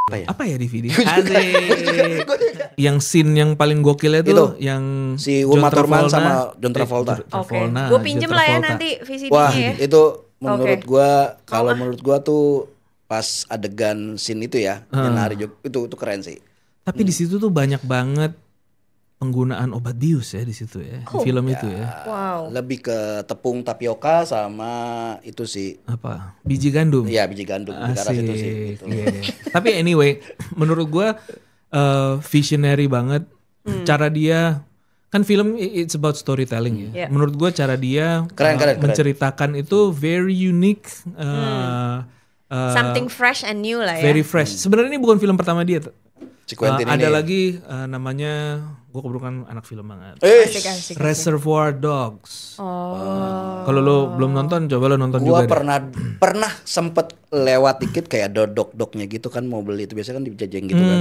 Apa ya DVD? Asik. Yang scene yang paling gokilnya tuh Itu, yang si Uma Thurman sama John Travolta. Oke, gue pinjem lah ya nanti VCD-nya Wah, ya. itu menurut gua, kalau menurut gua tuh pas adegan scene itu ya, yang nari itu keren sih. Tapi di situ tuh banyak banget penggunaan obat bius ya di situ ya, di film itu ya. Wow. Lebih ke tepung tapioka sama itu sih. Apa? Biji gandum. Iya, biji gandum di karas itu sih. Gitu. Iya. Tapi anyway, menurut gua visionary banget. Cara dia kan film it's about storytelling ya. Yeah. Menurut gua cara dia Keren. menceritakan itu very unique. Something fresh and new lah ya. Very fresh. Sebenarnya ini bukan film pertama dia. Si Quentin Ada ini. lagi namanya, gue kebetulan anak film banget. Asik. Reservoir Dogs. Oh. Kalau lo belum nonton, coba lo nonton Gua juga deh. pernah sempet lewat dikit kayak ada dok-doknya gitu kan, mau beli itu biasanya kan dijajeng gitu kan.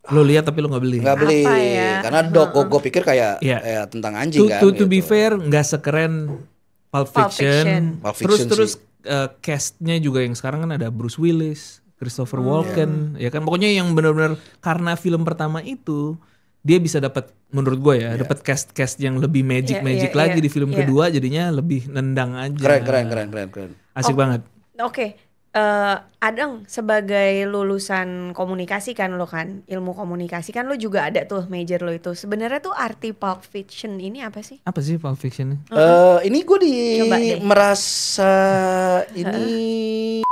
Lo lihat tapi lo nggak beli. Nggak beli. Apa ya? Karena dok gue pikir kayak Iya. tentang anjing kan. To be gitu. fair, nggak sekeren Pulp Fiction. Pulp Fiction Terus castnya juga yang sekarang kan ada Bruce Willis, Christopher Walken, ya kan. Pokoknya yang benar-benar karena film pertama itu dia bisa dapat, menurut gue ya, dapat cast yang lebih magic lagi di film kedua, jadinya lebih nendang aja. Keren. Asik banget. Oke. Adang, sebagai lulusan komunikasi kan lo kan, ilmu komunikasi kan lo juga ada tuh major lo itu. Sebenarnya tuh arti Pulp Fiction ini apa sih? Apa sih Pulp Fiction? Ini gue Coba deh. merasa ini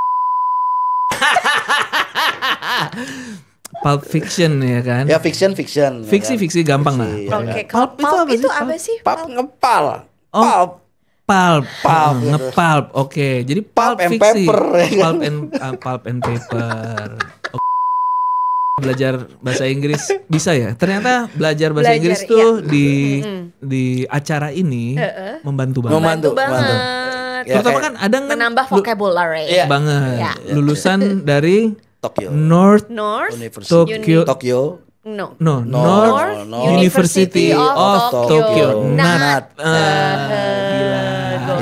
Pulp Fiction ya kan? ya fiction. Fiksi gampang lah. Oke, kalau Pulp itu apa sih? Pulp ngepal. Oh. Pulp, Pulp, gitu. ngepulp. Oke, jadi pulp and fiksi. paper, ya kan? Pulp and paper. Belajar bahasa Inggris bisa ya? Ternyata belajar bahasa Inggris tuh di acara ini membantu banget. Membantu banget. Ya, Terutama kayak kan ada Menambah vocabulary. Iya. banget. Ya. Lulusan dari Tokyo North University. Tokyo. No. North University of Tokyo. Not. Gila.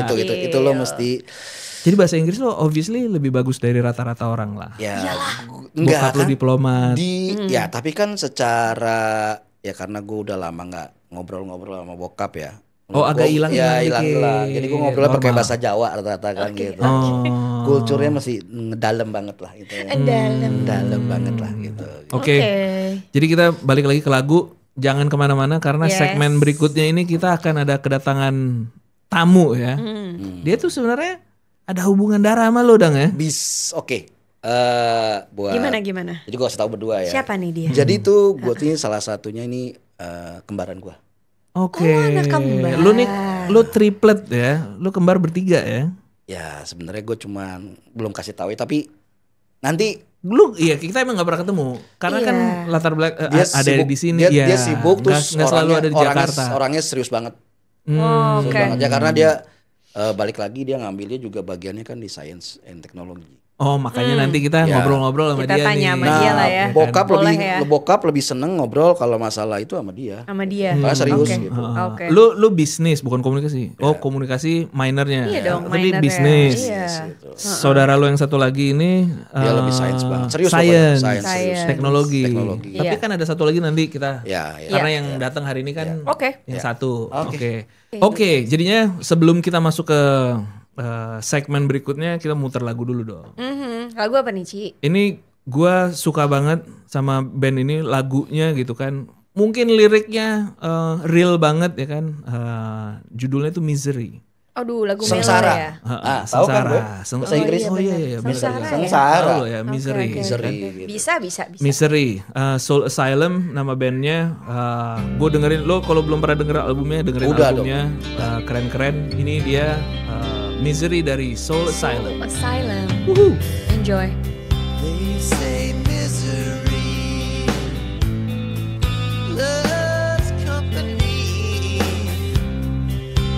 Itu lo mesti Jadi bahasa Inggris lo obviously lebih bagus dari rata-rata orang lah. ya Bokap lo diplomat. ya tapi kan secara ya karena gue udah lama nggak ngobrol sama bokap ya. Oh, agak hilang hilang dikit. Jadi gue ngobrol pakai Normal. bahasa Jawa rata-rata kan gitu. Oh. Kulturnya masih ngedalam banget lah gitu. Dalam banget lah gitu. Oke. Jadi kita balik lagi ke lagu. Jangan kemana-mana karena segmen berikutnya ini kita akan ada kedatangan tamu ya. Dia tuh sebenarnya ada hubungan darah sama lo, Dang ya. Oke. Buat Gimana? Jadi gue kasih tahu berdua ya. Siapa nih dia? Jadi tuh gue ini salah satunya ini kembaran gue. Oke. anak kembar. Lu triplet ya. Lu kembar bertiga ya. Ya sebenarnya gue cuman belum kasih tahu ya, tapi nanti Iya kita emang gak pernah ketemu karena kan latar belakang dia ada sibuk, di sini. dia sibuk terus nggak selalu ada di Jakarta. Orangnya serius banget. Serius Oke. banget ya karena dia balik lagi dia ngambilnya juga bagiannya kan di science and technology. Oh makanya nanti kita ngobrol-ngobrol sama Kita dia tanya nih. sama dia lah ya. Bokap lebih seneng ngobrol kalau masalah itu sama dia. Sama dia. Karena serius Oke. gitu. Oke. Lu bisnis bukan komunikasi. Oh komunikasi minornya. Iya dong, Tapi minornya. bisnis. Iya. Saudara lu yang satu lagi ini Dia lebih science banget. Serius science, pokoknya. Serius. teknologi. Teknologi. Tapi Iya. kan ada satu lagi nanti kita. Ya. Karena yang datang hari ini kan Oke. yang satu. Oke. Oke, jadinya sebelum kita masuk ke segmen berikutnya kita muter lagu dulu dong. Lagu apa nih, Ci? Ini gua suka banget sama band ini, lagunya gitu kan. Mungkin liriknya real banget ya kan. Judulnya tuh Misery. Aduh, lagu Sengsara. Melo ya. Tahu kan gue? Bahasa Inggris. Oh iya, Sengsara ya? Sengsara. Tahu lo ya, Misery. Oke. Misery gitu. Bisa. Misery, Soul Asylum nama bandnya. Gue dengerin, lo kalau belum pernah denger albumnya, dengerin Udah albumnya. Keren-keren. Ini dia Misery dari Soul Asylum. Asylum. Enjoy. They say misery loves company.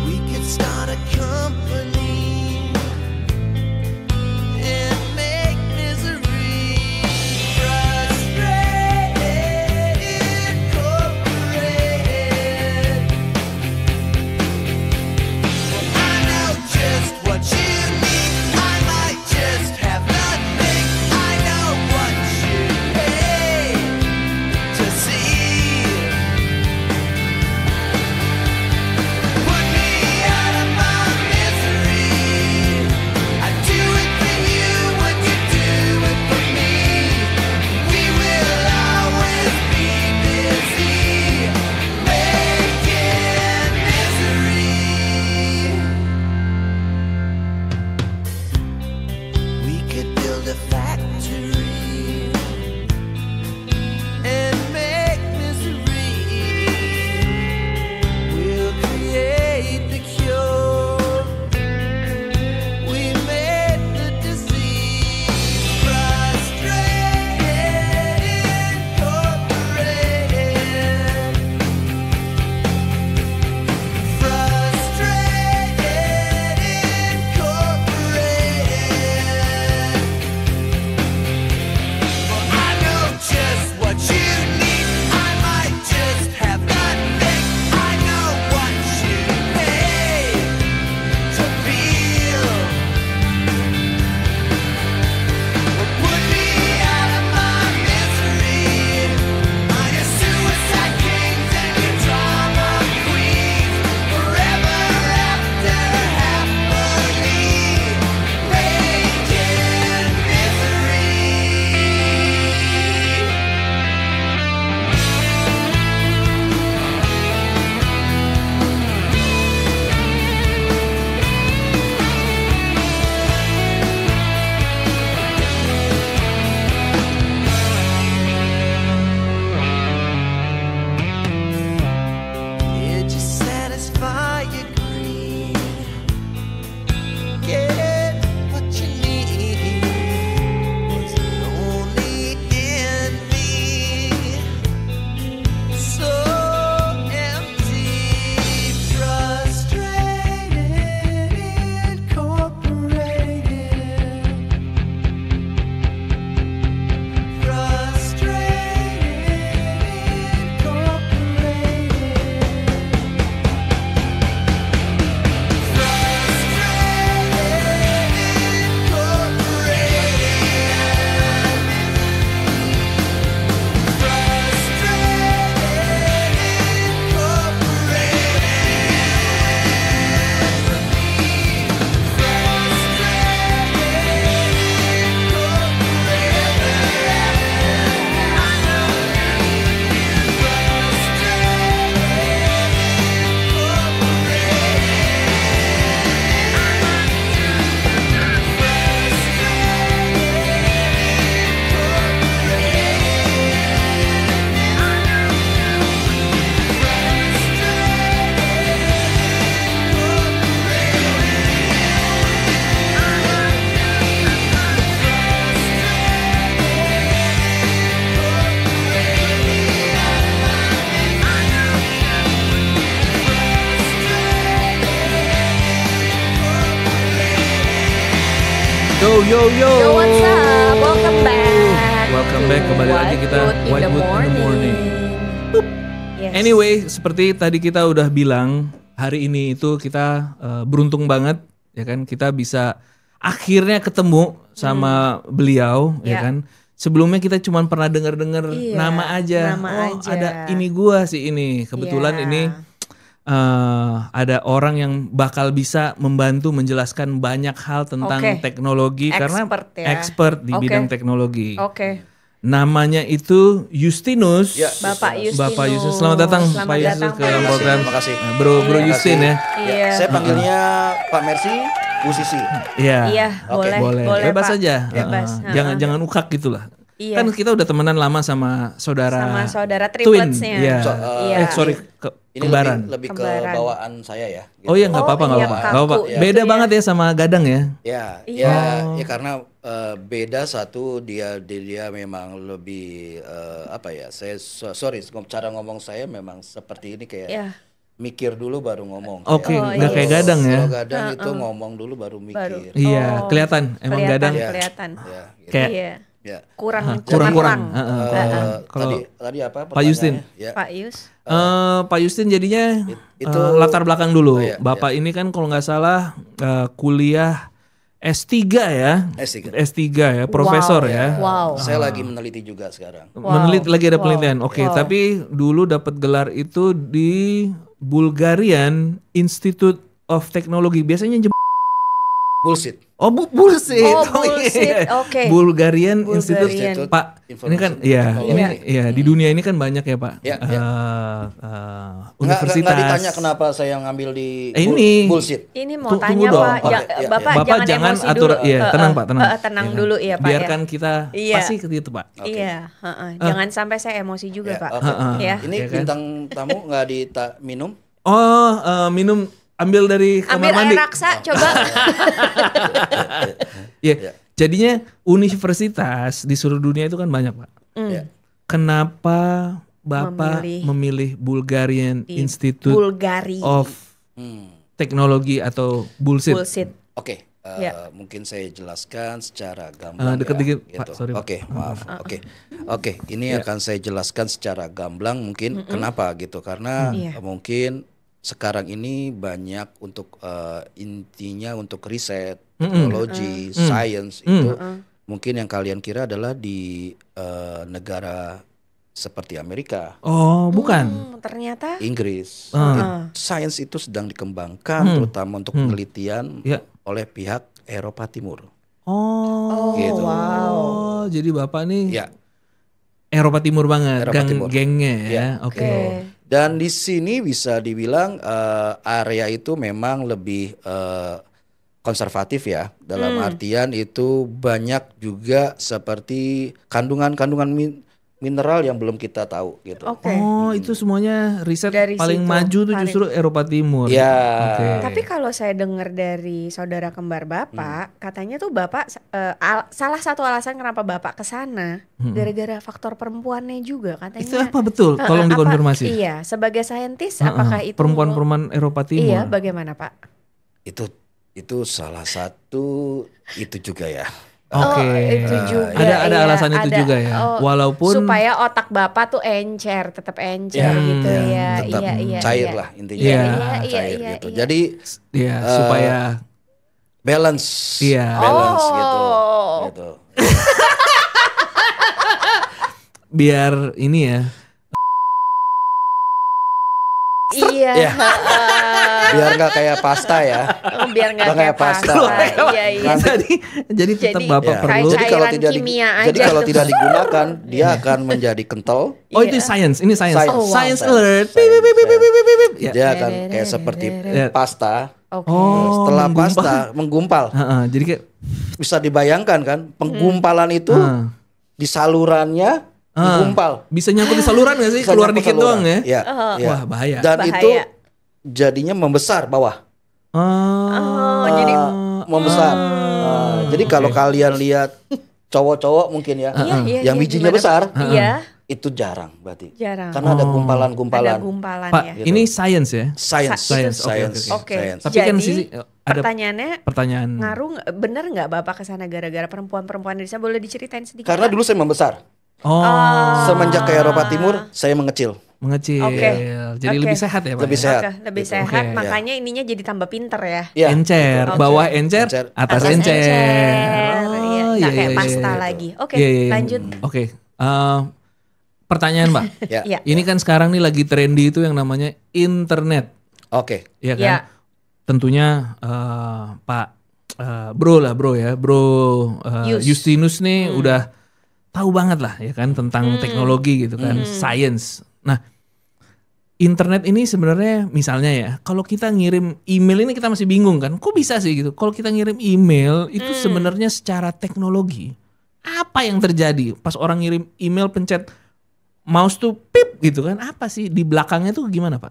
We could start a company and make misery frustrated, incorporated. I know just what you need. I might just have nothing. I know what yo. Yo, what's up? Welcome back. Welcome back, kembali lagi kita Whitewood in the morning. Yes. Anyway, seperti tadi kita udah bilang, hari ini itu kita beruntung banget, ya kan? Kita bisa akhirnya ketemu sama beliau, ya kan? Sebelumnya kita cuma pernah dengar-dengar nama aja. Ada ini gua sih ini. Kebetulan ini ada orang yang bakal bisa membantu menjelaskan banyak hal tentang teknologi karena expert di bidang teknologi. Namanya itu Justinus. Bapak Justinus. Bapak Justinus. Selamat datang Pak Justinus ke dalam program. Terima kasih. Bro Justin ya. Iya. Saya panggilnya Pak Mercy, Bu Sisi. Iya. Boleh. Bebas Pak. aja. Bebas. Jangan ukak gitulah. Iya. Kan kita udah temenan lama sama saudara tripletsnya. Sorry, Ini kembaran. lebih ke Kembaran. bawaan saya ya. Gitu. Oh iya nggak apa-apa. kaku gitu Beda ya. banget ya sama Gadang ya. Ya karena beda satu dia memang lebih apa ya? Sorry cara ngomong saya memang seperti ini kayak mikir dulu baru ngomong. Oke, nggak kayak Gadang ya. Kalau Gadang itu ngomong dulu baru mikir. Iya, kelihatan emang Gadang. Kelihatan. Ya, gitu. Kayak Kurang. Tadi apa? Pak Justin. Ya. Pak Yus. Pak Justin jadinya itu latar belakang dulu. iya, Bapak ini kan kalau nggak salah kuliah S3 ya. S3 ya, profesor ya. Wow. Saya lagi meneliti juga sekarang. Lagi ada penelitian. Oke, tapi dulu dapat gelar itu di Bulgarian Institute of Technology. Biasanya Bullshit. bullshit. Oke. Bulgarian Institute. Pak, ini kan Technology. di dunia ini kan banyak ya, Pak. Universitas. Nggak ditanya kenapa saya ngambil di ini bullshit. Ini mau Tunggu tanya dong, Pak. Pak. Bapak jangan emosi atur. dulu. Iya, tenang Pak, tenang. Tenang dulu ya Pak. Biarkan kita pasti ke situ, Pak. Iya, jangan sampai saya emosi juga Pak. Oke. Ya. Ini bintang tamu nggak minum? Minum ambil dari kamar Ambil mandi. air raksa coba. Iya. Jadinya universitas di seluruh dunia itu kan banyak, Pak. Kenapa Bapak memilih Bulgarian Institute of Technology atau bullshit? Oke. Mungkin saya jelaskan secara gamblang. Deket dikit, gitu. Pak. Sorry. Oke, maaf. Oke. Ini akan saya jelaskan secara gamblang mungkin kenapa gitu karena mungkin sekarang ini banyak untuk intinya untuk riset, teknologi, science itu mungkin yang kalian kira adalah di negara seperti Amerika. Oh, bukan. Ternyata Inggris. Science itu sedang dikembangkan terutama untuk penelitian oleh pihak Eropa Timur. Gitu. wow. Jadi Bapak nih Eropa Timur banget, gengnya ya. Oke. Dan di sini bisa dibilang area itu memang lebih konservatif ya. Dalam artian itu banyak juga seperti kandungan-kandungan mineral yang belum kita tahu gitu. Itu semuanya riset Dari paling situ, maju tuh justru Eropa Timur. Ya. Tapi kalau saya dengar dari saudara kembar Bapak, katanya tuh Bapak salah satu alasan kenapa Bapak ke sana gara-gara faktor perempuannya juga katanya. Itu apa betul? Tolong dikonfirmasi. Iya, sebagai saintis apakah itu perempuan-perempuan Eropa Timur? Iya, bagaimana Pak? Itu salah satu itu juga ya. Itu juga. Ada alasan itu juga ya. Walaupun supaya otak Bapak tuh tetap encer gitu ya. Tetap cair lah intinya. Cair gitu. Iya. Jadi supaya balance. Balance gitu. Biar ini ya. Iya. Biar nggak kayak pasta ya. Biar nggak kayak pasta. Iya. Jadi tetap Bapak perlu. Jadi kalau tidak digunakan, dia akan menjadi kental. Itu science. Ini science. Science alert. Dia akan kayak seperti pasta. Setelah pasta menggumpal. Jadi kayak bisa dibayangkan kan, penggumpalan itu di salurannya digumpal. Bisa nyangkut di saluran nggak sih? Keluar dikit doang ya? Iya. Wah, bahaya. Dan itu jadinya membesar bawah. Jadi membesar. Jadi kalau kalian lihat cowok-cowok mungkin ya, yang bijinya besar, itu jarang berarti. Karena ada gumpalan-gumpalan. Ada gumpalan Pak, ya. ini science ya? Science. Oke. Science. Tapi kan sisi pertanyaan. ngaruh bener nggak Bapak ke sana gara-gara perempuan-perempuan Indonesia? Boleh diceritain sedikit? Karena Pak? dulu saya membesar. Oh, Semenjak ke Eropa Timur, saya mengecil. mengecil. Oke. Jadi Oke. lebih sehat ya Pak? Lebih ya? sehat. Oke, lebih Gitu. sehat, Oke. makanya ininya jadi tambah pinter ya. Ya. Encer, Oke. bawah encer, Encer, atas Atas encer. Iya, nggak kayak pasta lagi. Oke, lanjut. Oke, pertanyaan Mbak. Ya. Iya. Ini kan sekarang nih lagi trendy itu yang namanya internet, Oke. ya kan? Ya. Tentunya Pak Bro Yus. Justinus nih udah tahu banget lah ya kan tentang teknologi gitu kan, science. Nah, internet ini sebenarnya misalnya ya, kalau kita ngirim email ini kita masih bingung kan, kok bisa sih gitu? Kalau kita ngirim email itu sebenarnya secara teknologi apa yang terjadi pas orang ngirim email pencet mouse tuh pip gitu kan? Apa sih di belakangnya tuh gimana Pak?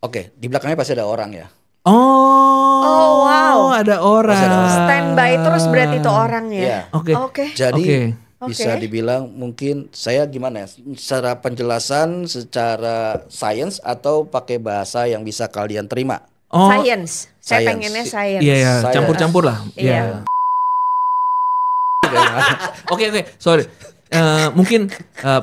Oke, di belakangnya pasti ada orang ya. Oh, wow. ada orang. Masih ada orang. Standby terus berarti itu orang ya. Iya. Oke. Oke. Jadi Oke. bisa dibilang mungkin saya gimana ya, secara penjelasan secara sains atau pakai bahasa yang bisa kalian terima. Oh, Science. Saya Science. pengennya science. iya ya, Saya- campur-campur lah. Iya. Oke, sorry. Mungkin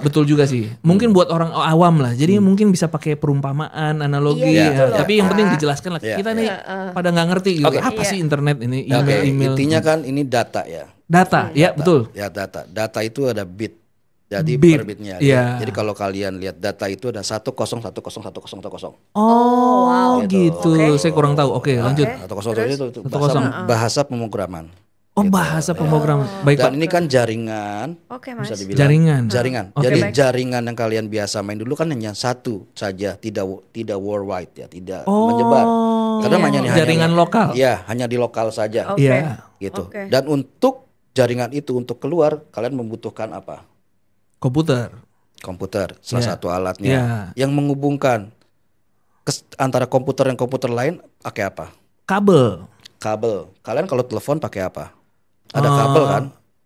betul juga sih. Mungkin buat orang awam lah. Jadi mungkin bisa pakai perumpamaan, analogi. Iya, ya. betul. Tapi yang penting dijelaskan lah. Iya. Kita nih pada nggak ngerti gitu. Oke. Apa Iya. sih internet ini? Oke, Email. intinya kan ini data ya. Data, ya betul. Ya data. Data itu ada bit. Jadi Bit, per bitnya. iya. Jadi kalau kalian lihat data itu ada 10101010. Oh, wow. gitu. Oke. Saya kurang tahu. Oke, lanjut. Atau itu Satu kosong. bahasa pemrograman. Oh, bahasa pemrogram. Baik, Pak. Dan ini kan jaringan. Oke, Mas. Bisa dibilang Jaringan. Jaringan. Oke, Jadi baik. jaringan yang kalian biasa main dulu kan hanya satu saja, tidak worldwide ya, tidak Oh. menyebar. Karena Iya. hanya Jaringan lokal. Iya, hanya di lokal saja. Oke. Iya. Gitu. Oke. Dan untuk jaringan itu untuk keluar kalian membutuhkan apa? Komputer. Komputer, salah Iya. satu alatnya Iya. yang menghubungkan antara komputer dan komputer lain pakai apa? Kabel. Kabel. Kalian kalau telepon pakai apa? Ada kabel kan?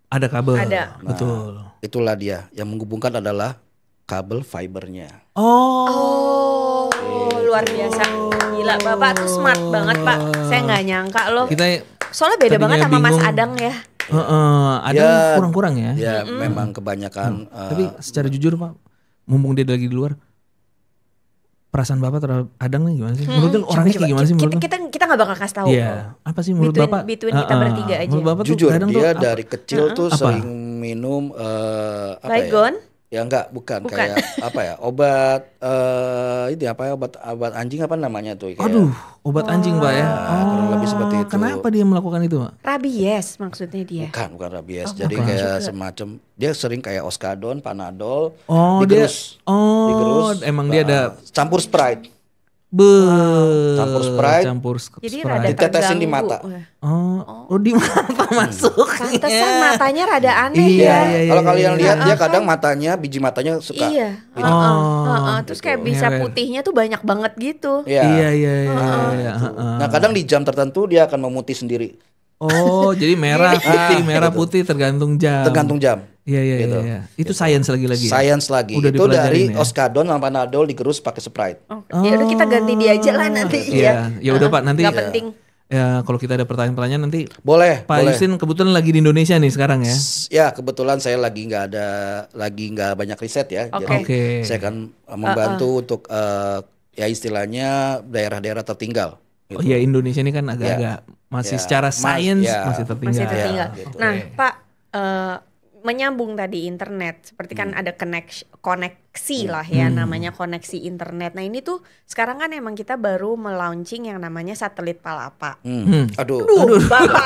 Ada kabel. Ada. Betul. Itulah dia. Yang menghubungkan adalah kabel fibernya. Oh. Oh, luar biasa. Gila, Bapak tuh smart banget, Pak. Saya nggak nyangka loh. Kita Soalnya beda tadinya banget sama Mas bingung. Adang ya. ada Ya, kurang-kurang ya. Ya, memang kebanyakan Tapi secara jujur Pak, mumpung dia lagi di luar, perasaan Bapak terhadap Adang nih gimana sih? Menurut lu orangnya kayak gimana sih menurut lu? Kita nggak bakal kasih tahu. Iya. Apa sih menurut Between- Bapak? between kita bertiga aja. Menurut Bapak tuh jujur Adang tuh dia apa? dari kecil tuh Apa? sering minum apa Baygon? ya? Ya enggak, bukan. Bukan. Kayak apa ya? Obat ini apa ya? Obat anjing apa namanya tuh? Kayak, Aduh, obat anjing Pak ya. kurang lebih seperti itu. Kenapa dia melakukan itu Pak? Rabies maksudnya dia. Bukan rabies. Oh, Jadi bukan. kayak semacam dia sering kayak Oskadon, Panadol, Oh, digerus. Oh, emang dia ada campur Sprite. campur Sprite. Jadi Sprite. rada Ditetesin di terganggu. mata. Oh, di mata masuk. Pantesan matanya rada aneh Iya, ya. iya, Kalau iya, kalian iya. lihat dia kadang matanya, biji matanya suka. Iya. Gitu. Terus kayak bisa Iya, iya. putihnya tuh banyak banget gitu. Iya. Iya, iya, iya. Nah, kadang di jam tertentu dia akan memutih sendiri, Oh, jadi merah putih, merah putih tergantung jam. tergantung jam. Iya, iya, Gitu. iya. Itu science lagi-lagi. ya? Science lagi. Udah Itu dari dipelajarin ya? Oskadon sama Panadol digerus pakai Sprite. Ya udah kita ganti dia aja lah nanti Iya, ya udah Pak nanti. Nggak penting. Ya, kalau kita ada pertanyaan-pertanyaan nanti Boleh, Pak boleh. Justin kebetulan lagi di Indonesia nih sekarang ya. Ya, kebetulan saya lagi nggak banyak riset ya. Oke. Jadi Oke. saya akan membantu untuk ya istilahnya daerah-daerah tertinggal. Oh gitu. ya Indonesia ini kan agak-agak masih Ya. secara sains Ya. masih tertinggal. Masih tertinggal. Ya, gitu. Nah, Pak, menyambung tadi internet, seperti kan ada koneksi lah ya, namanya koneksi internet. Nah ini tuh sekarang kan emang kita baru melaunching yang namanya satelit Palapa. Aduh. Duh, Bapak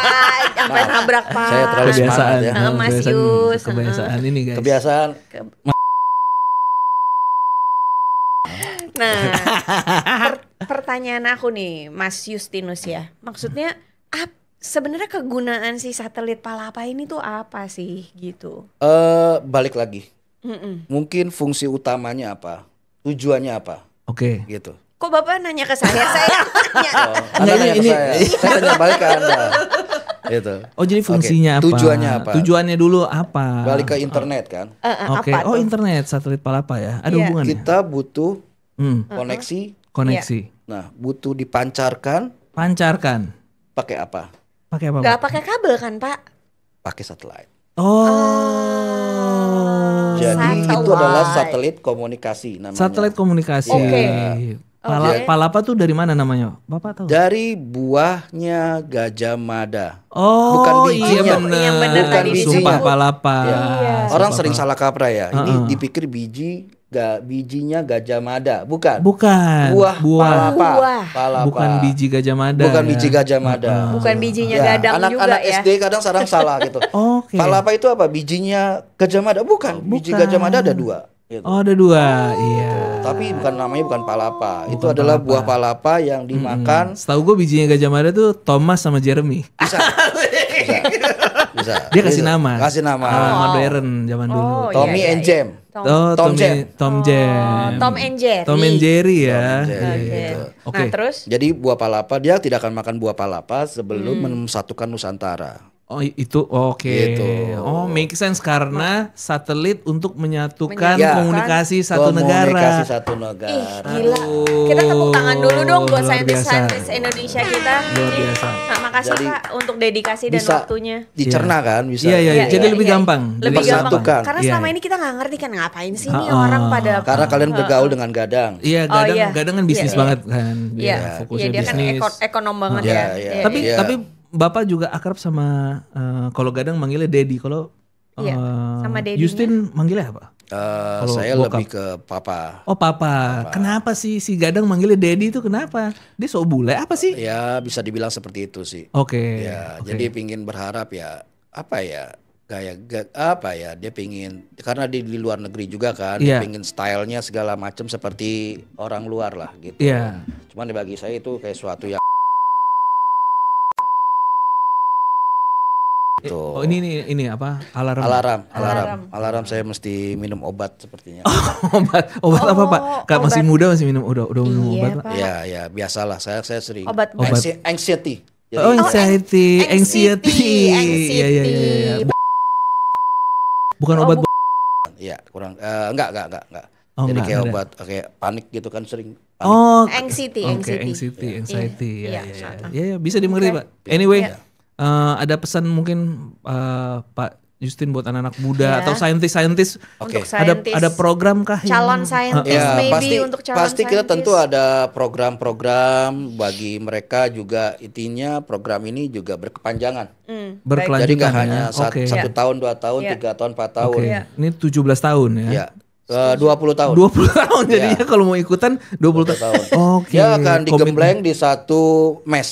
sampai nabrak Pak. Saya terlalu Kebiasaan, semangat ya. Mas kebiasaan, Yus. kebiasaan ini guys. Kebiasaan. Nah, pertanyaan aku nih, Mas Justinus ya, maksudnya sebenarnya kegunaan si satelit Palapa ini tuh apa sih gitu? Balik lagi. Mungkin fungsi utamanya apa? Tujuannya apa? Oke. Gitu. Kok Bapak nanya ke saya? Saya nanya. Anda Enggak, nanya ke ini- saya tanya balik ke Anda. Gitu. Oh jadi fungsinya Oke, apa? tujuannya apa? Tujuannya dulu apa? Balik ke internet kan. Oke. Apa Oh tuh? internet satelit Palapa ya. Ada Iya. hubungannya? Kita butuh Hmm, koneksi. koneksi. Nah, butuh dipancarkan Pancarkan. pakai apa? Pakai apa? Nggak Pak? pakai kabel kan Pak? Pakai satelit. Oh. Jadi itu Satellite. adalah satelit komunikasi namanya. Satelit komunikasi. Oke. Oke. Palapa tuh dari mana namanya? Bapak tahu? Dari buahnya Gajah Mada. Oh, bukan iya bijinya. bener. Yang bener Bukan tadi bijinya. Sumpah palapa. Iya. Orang Sumpah sering palapa. salah kaprah ya. Ini Heeh. dipikir bijinya Gajah Mada, bukan. Bukan. Buah palapa. Buah. Palapa. Bukan biji Gajah Mada. Bukan ya. biji Gajah Mada. Bukan bijinya Ya, gadang juga anak-anak ya. SD kadang salah gitu. Oke. Palapa itu apa? Bijinya Gajah Mada? Bukan. Biji Bukan. Gajah Mada ada 2. Gitu. Oh, ada 2. Iya. Tapi namanya bukan palapa. Itu Bukan adalah palapa. buah palapa yang dimakan. Setahu gue bijinya Gajah Mada tuh Thomas sama Jeremy. Bisa. Bisa. Dia kasih nama. Kasih nama. Modern zaman dulu. Oh, Tommy iya, and iya. Jam. Oh, Tom Jam. Tom Jam. Tom and Jerry. Tom and Jerry ya. Tom and Jerry. Iya, Oke. iya. Oke. Nah terus? Jadi buah palapa dia tidak akan makan buah palapa sebelum memsatukan Nusantara. Oh itu oke. Gitu. Oh make sense karena satelit untuk menyatukan Ya. komunikasi satu Komunikasi negara. satu Ih negara. gila. Kita tepuk tangan dulu dong buat Luar saintis-saintis biasa. Indonesia kita. Luar biasa. Nah, makasih Jadi, Pak untuk dedikasi dan Bisa waktunya. dicerna kan, bisa. Iya, iya, Iya, jadi iya, lebih iya. gampang. Lebih gampang. Dipersatukan. Karena Iya, selama iya. ini kita nggak ngerti kan ngapain sih nih Ha-ha. orang pada. Karena kalian bergaul dengan gadang. Iya, Oh, gadang iya. gadang kan bisnis Iya, iya. banget kan. Iya, Dia iya fokusnya dia kan bisnis. ekonom banget Iya, ya. iya. Iya, Tapi iya. tapi Bapak juga akrab sama kalau gadang manggilnya Dedi. Kalau Iya, sama dedinya. Justin manggilnya apa? Kalau Saya bokap. lebih ke papa. Oh papa. Kenapa sih si gadang manggilnya Dedi itu kenapa? Dia so bule apa sih? Ya bisa dibilang seperti itu sih. Oke. Ya, oke. jadi pingin berharap ya apa ya apa ya dia pingin karena di luar negeri juga kan Iya. dia pingin stylenya segala macam seperti orang luar lah gitu. Iya. Cuman bagi saya itu kayak suatu yang Oh ini apa? Alarm. alarm saya mesti minum obat sepertinya. obat apa Pak? Kak masih obat. muda masih minum udah minum Iya, obat Pak. Pak. Ya biasalah saya sering Obat. anxiety. Jadi, Oh anxiety. anxiety. Iya iya iya. Bukan Oh, obat. ya kurang enggak. Oh, Jadi enggak, kayak ada. obat kayak panik gitu kan sering panik. Oh Anxiety, Oke, anxiety. anxiety. Iya, Ya, iya. ya, ya, bisa dimengerti, Oke. Pak. Anyway, Iya. ada pesan mungkin Pak Justin buat anak-anak muda Iya. atau saintis-saintis. Oke. Untuk saintis. Ada program kah yang calon saintis Ya maybe untuk calon pasti kita saintis. tentu ada program-program bagi mereka juga intinya program ini juga berkepanjangan. berkelanjutan? Jadi nggak ya? hanya Oke. satu tahun, 2 tahun, Iya. 3 tahun, 4 tahun. Oke. Ini 17 tahun ya. Ya, 20 tahun. 20 tahun jadinya kalau mau ikutan 20 tahun. Oke. Dia akan Komitmen. digembleng di satu mes.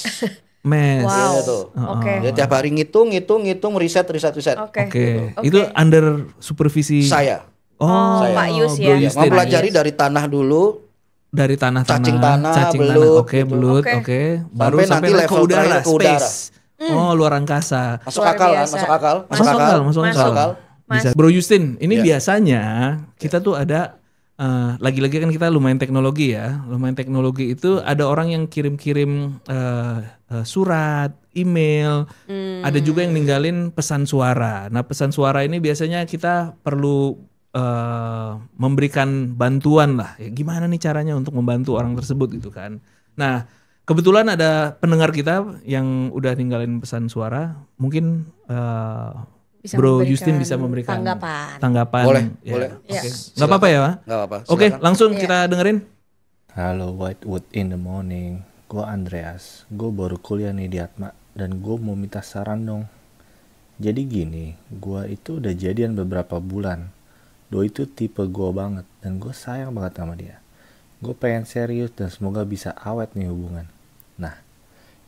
Mes. Wow. Gitu. Oke. Dia tiap hari ngitung, riset. Oke. Oke. Oke. Itu under supervisi Saya Oh, Saya. Pak Yus Bro ya. Justin. mempelajari dari tanah dulu dari tanah-tanah, Cacing tanah, cacing belut, oke, gitu. belut, Oke. oke. Baru Sampai sampai nanti naik ke level udara, terakhir ke udara. space. Oh, luar angkasa. masuk Luar akal kan, biasa. masuk akal, Masuk akal, masuk Masuk. akal. Mas. Bisa. Bro Justin, ini Ya. biasanya kita tuh ada lagi-lagi kan kita lumayan teknologi ya. Lumayan teknologi itu ada orang yang kirim-kirim surat, email. Ada juga yang ninggalin pesan suara. Nah, pesan suara ini biasanya kita perlu memberikan bantuan lah. Ya, gimana nih caranya untuk membantu orang tersebut gitu kan. Nah, kebetulan ada pendengar kita yang udah ninggalin pesan suara. Mungkin Bisa Bro memberikan Justin bisa memberikan tanggapan. Boleh, Ya, boleh. oke. Iya. Nggak apa-apa ya, Pak? Nggak apa-apa. Oke, silakan. langsung Iya. kita dengerin. Halo Whitewood in the morning, gue Andreas, gue baru kuliah nih di Atma dan gue mau minta saran dong. Jadi gini, gue itu udah jadian beberapa bulan. Doi itu tipe gue banget dan gue sayang banget sama dia. Gue pengen serius dan semoga bisa awet nih hubungan. Nah,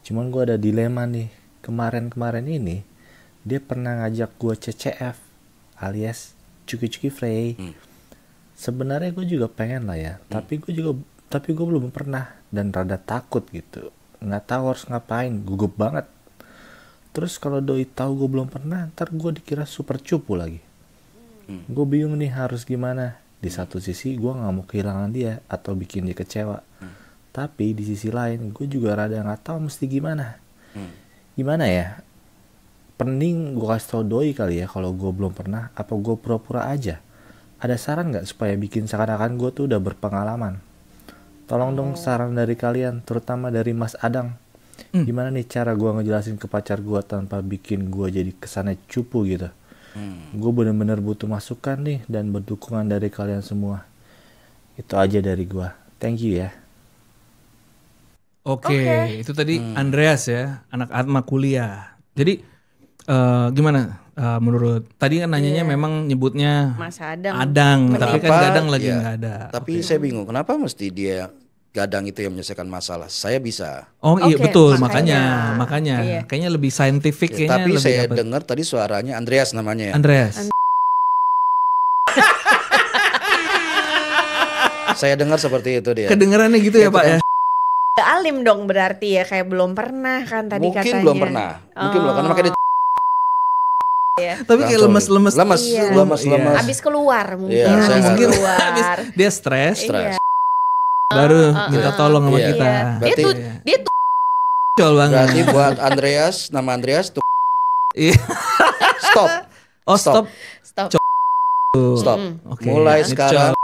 cuman gue ada dilema nih. Kemarin-kemarin ini dia pernah ngajak gue CCF alias cuki-cuki Frey. Sebenarnya gue juga pengen lah ya, tapi gue belum pernah dan rada takut gitu. Nggak tahu harus ngapain, gugup banget. Terus kalau doi tahu gue belum pernah, ntar gue dikira super cupu lagi. Gue bingung nih harus gimana. Di satu sisi gue nggak mau kehilangan dia atau bikin dia kecewa. Tapi di sisi lain gue juga rada nggak tahu mesti gimana. Gimana ya? Pening gue kasih tau doi kali ya kalau gue belum pernah, apa gue pura-pura aja. Ada saran nggak supaya bikin seakan-akan gue tuh udah berpengalaman? Tolong dong saran dari kalian, terutama dari Mas Adang. Gimana nih cara gue ngejelasin ke pacar gue tanpa bikin gue jadi kesannya cupu gitu. Gue bener-bener butuh masukan nih dan berdukungan dari kalian semua. Itu aja dari gue. Thank you ya. Oke, itu tadi Andreas ya, anak Atma kuliah. Jadi gimana menurut tadi kan nanyanya memang nyebutnya Mas Adang. tapi kan Kenapa? Gadang lagi Iya. nggak ada. Tapi saya bingung kenapa mesti dia Gadang itu yang menyelesaikan masalah. Saya bisa. Oh iya Oke, betul, makanya. makanya Iya. kayaknya lebih saintifik kayaknya Tapi lebih saya apa? dengar tadi suaranya Andreas namanya ya. Andreas. Saya dengar seperti itu dia. Kedengerannya gitu ya Pak ya? Alim dong berarti ya, kayak belum pernah kan tadi Mungkin katanya. belum pernah. Mungkin belum karena makanya dia Tapi kayak lemes-lemes. Iya. lemes. Abis keluar mungkin. Iya, saya Abis mungkin keluar. habis dia stres Iya. baru minta tolong sama Iya. kita. Dia Berarti- tuh dia tuh Col banget. berarti buat Andreas, nama Andreas tuh Iya. stop. Oh stop. stop. Stop. Oke. Mulai Ini sekarang Col.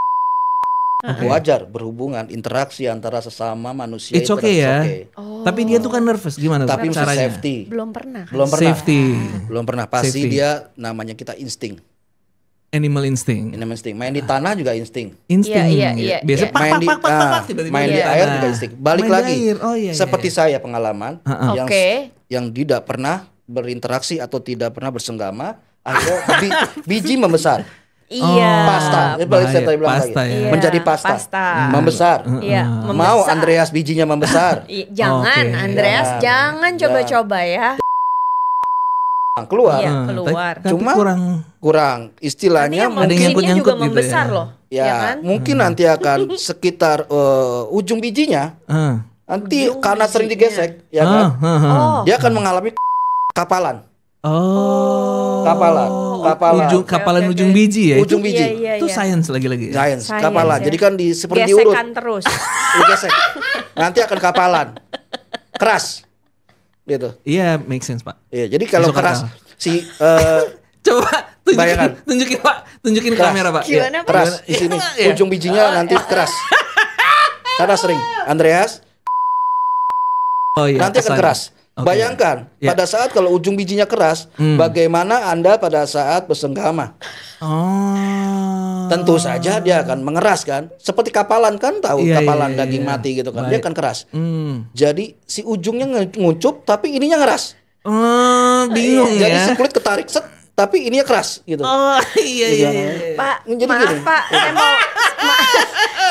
wajar berhubungan interaksi antara sesama manusia It's itu okay ya. oke. Tapi dia tuh kan nervous gimana tuh Tapi mesti caranya? safety. belum pernah. Kan? Belum pernah. Safety. Belum pernah. Pasti Safety. dia namanya kita insting. Animal instinct. Ini insting. Main di tanah juga insting. Insting. Iya. Biasa Main di tiba-tiba main di dia air tanah. juga insting. Balik Main di lagi. air. Oh iya. Seperti saya pengalaman yang Oke. yang tidak pernah berinteraksi atau tidak pernah bersenggama, akhirnya biji membesar. Iya. Pasta. Itu balik saya tadi bilang Pasta lagi. ya. Iya, Menjadi pasta. Membesar. Iya, Mau membesar. Andreas bijinya membesar. Jangan Oke. Andreas, jangan coba-coba ya. Keluar. Iya, keluar. Tapi Cuma kurang Nanti istilahnya yang ada yang bijinya nyangkut-nyangkut juga gitu ya. membesar loh. ya, Ya kan? mungkin nanti akan sekitar ujung bijinya nanti karena sering digesek ya kan. Oh. Dia akan mengalami kapalan. Oh. Kapalan. Ujung kapalan ujung biji ya. Ujung biji. Iya, Itu science lagi-lagi. Ya? Science, Science, kapalan. ya. Jadi kan seperti diurut, Gesekan terus. digesek. Nanti akan kapalan. Keras. Gitu. Iya, make sense, Pak. Iya, jadi kalau Masuk keras akal. si Coba Bayangkan. tunjukin Pak, tunjukin keras. kamera Pak. Gimana, Iya, Pak? keras di sini. Iya. Ujung bijinya nanti keras. Karena sering. Andreas Oh iya. nanti akan kesan. keras. Oke. Bayangkan Ya. pada saat kalau ujung bijinya keras, bagaimana Anda pada saat bersenggama? Oh. Tentu saja dia akan mengeras kan. Seperti kapalan kan tahu Iya, kapalan iya, daging iya. mati gitu kan. Baik. Dia akan keras. Hmm. Jadi si ujungnya nguncup tapi ininya ngeras. Bingung Jadi ya. si kulit ketarik set tapi ininya keras gitu. Oh iya iya. iya. Pak, Jadi maaf gini. Pak,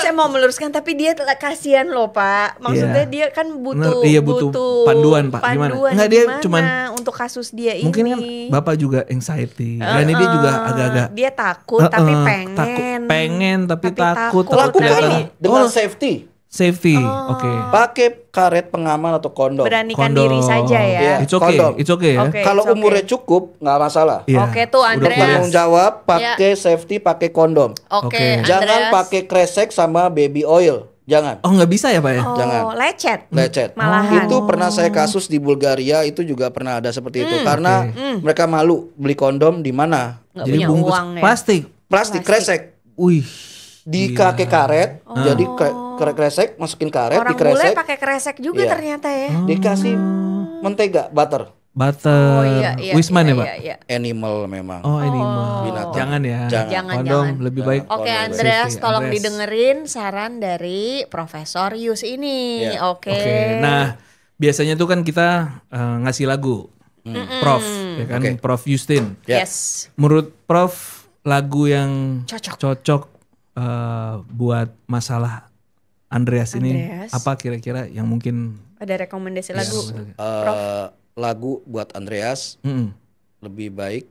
saya mau meluruskan tapi dia kasihan loh Pak. Maksudnya Iya. dia kan Bener, iya, butuh panduan, Pak. Gimana? Enggak, dia gimana cuman untuk kasus dia Mungkin ini. kan Bapak juga anxiety. Dan ini dia juga agak-agak Dia takut tapi pengen. pengen tapi Tapi takut. takut. Takut Lakukan datang. ini dengan Oh, safety. safety. Oke. Pakai karet pengaman atau kondom. Beranikan Kondom. diri saja ya. Iya. It's okay. Kondom. It's okay ya. Oke, Kalau it's okay. umurnya cukup nggak masalah. Iya. Oke tuh Udah Andreas. Tanggung jawab pakai safety, pakai kondom. Oke, Oke. Jangan Andreas. pakai kresek sama baby oil. Jangan. Oh nggak bisa ya Pak ya? Oh, Jangan. lecet. Lecet. Malahan. Itu pernah saya kasus di Bulgaria itu juga pernah ada seperti itu karena mereka malu beli kondom di mana? Nggak Jadi punya bungkus uang ya. plastik. Plastik kresek. Wih. Di kaki karet, jadi kresek masukin karet, Orang bule dikresek, pakai kresek juga Iya. ternyata ya. dikasih mentega, butter. Butter. Oh iya iya. Wisman iya, ya Pak? iya, iya. Animal memang. Oh animal. Binatang. Jangan ya. Jangan. Kondom Jangan. lebih baik. Oke Kondom. Andreas, Safety, tolong Andreas. didengerin saran dari Profesor Yus ini. Iya. Oke. Oke. Nah, biasanya tuh kan kita ngasih lagu. Prof, ya kan? Oke. Prof Justin. Ya. Yes. Menurut Prof, lagu yang Cocok. buat masalah Andreas ini Andreas. apa kira-kira yang mungkin Ada rekomendasi lagu. Lagu buat Andreas Mm-mm. lebih baik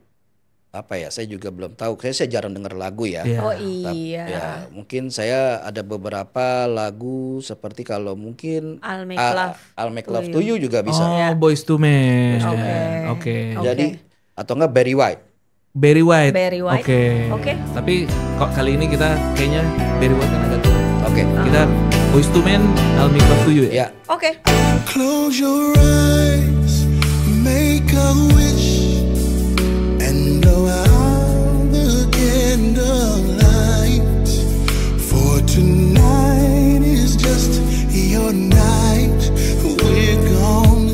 apa ya? Saya juga belum tahu. Saya jarang dengar lagu ya. Iya. Oh Tapi, iya. ya, mungkin saya ada beberapa lagu seperti kalau mungkin I'll Make Love I'll Make to Love You. to You juga bisa. Oh, Boys to Men. Oke. Oke. Jadi atau enggak Barry White. Barry White. Barry White. Oke. Oke. Tapi kok kali ini kita kayaknya Barry White kan agak tua. Oke. Kita Boys to Men, I'll Make Love to You ya. Ya. Oke. Close your eyes, make a wish, and blow out the candlelight. For tonight is just your night. We're gonna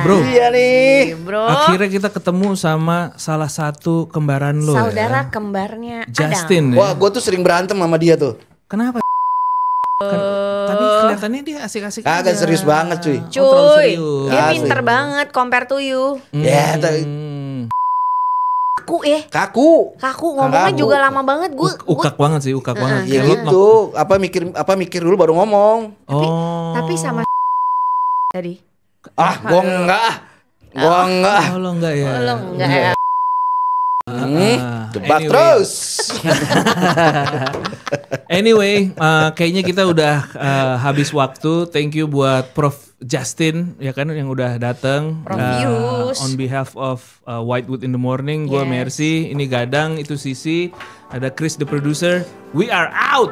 Bro. Iya nih. Bro. Akhirnya kita ketemu sama salah satu kembaran lo Saudara ya. kembarnya Justin. Wah, gue tuh sering berantem sama dia tuh. Kenapa? Tapi kelihatannya dia asik-asik Kagak aja. serius banget cuy. Oh, terlalu Cuy, serius. dia Asik. pinter banget compare to you. Ya, Kaku ngomongnya Kaku. juga lama banget. Gue Ukak banget sih, ukak banget. ya Kayak lo gitu. Apa mikir dulu baru ngomong. tapi sama tadi. Gua enggak. Oh, lo enggak ya. Lo enggak ya. Debat Anyway. terus. Anyway, kayaknya kita udah habis waktu. Thank you buat Prof Justin ya kan yang udah datang. Prof Yus. On behalf of Whitewood in the Morning, gue Yes. Mercy, ini Gadang, itu Sisi, ada Chris the producer. We are out.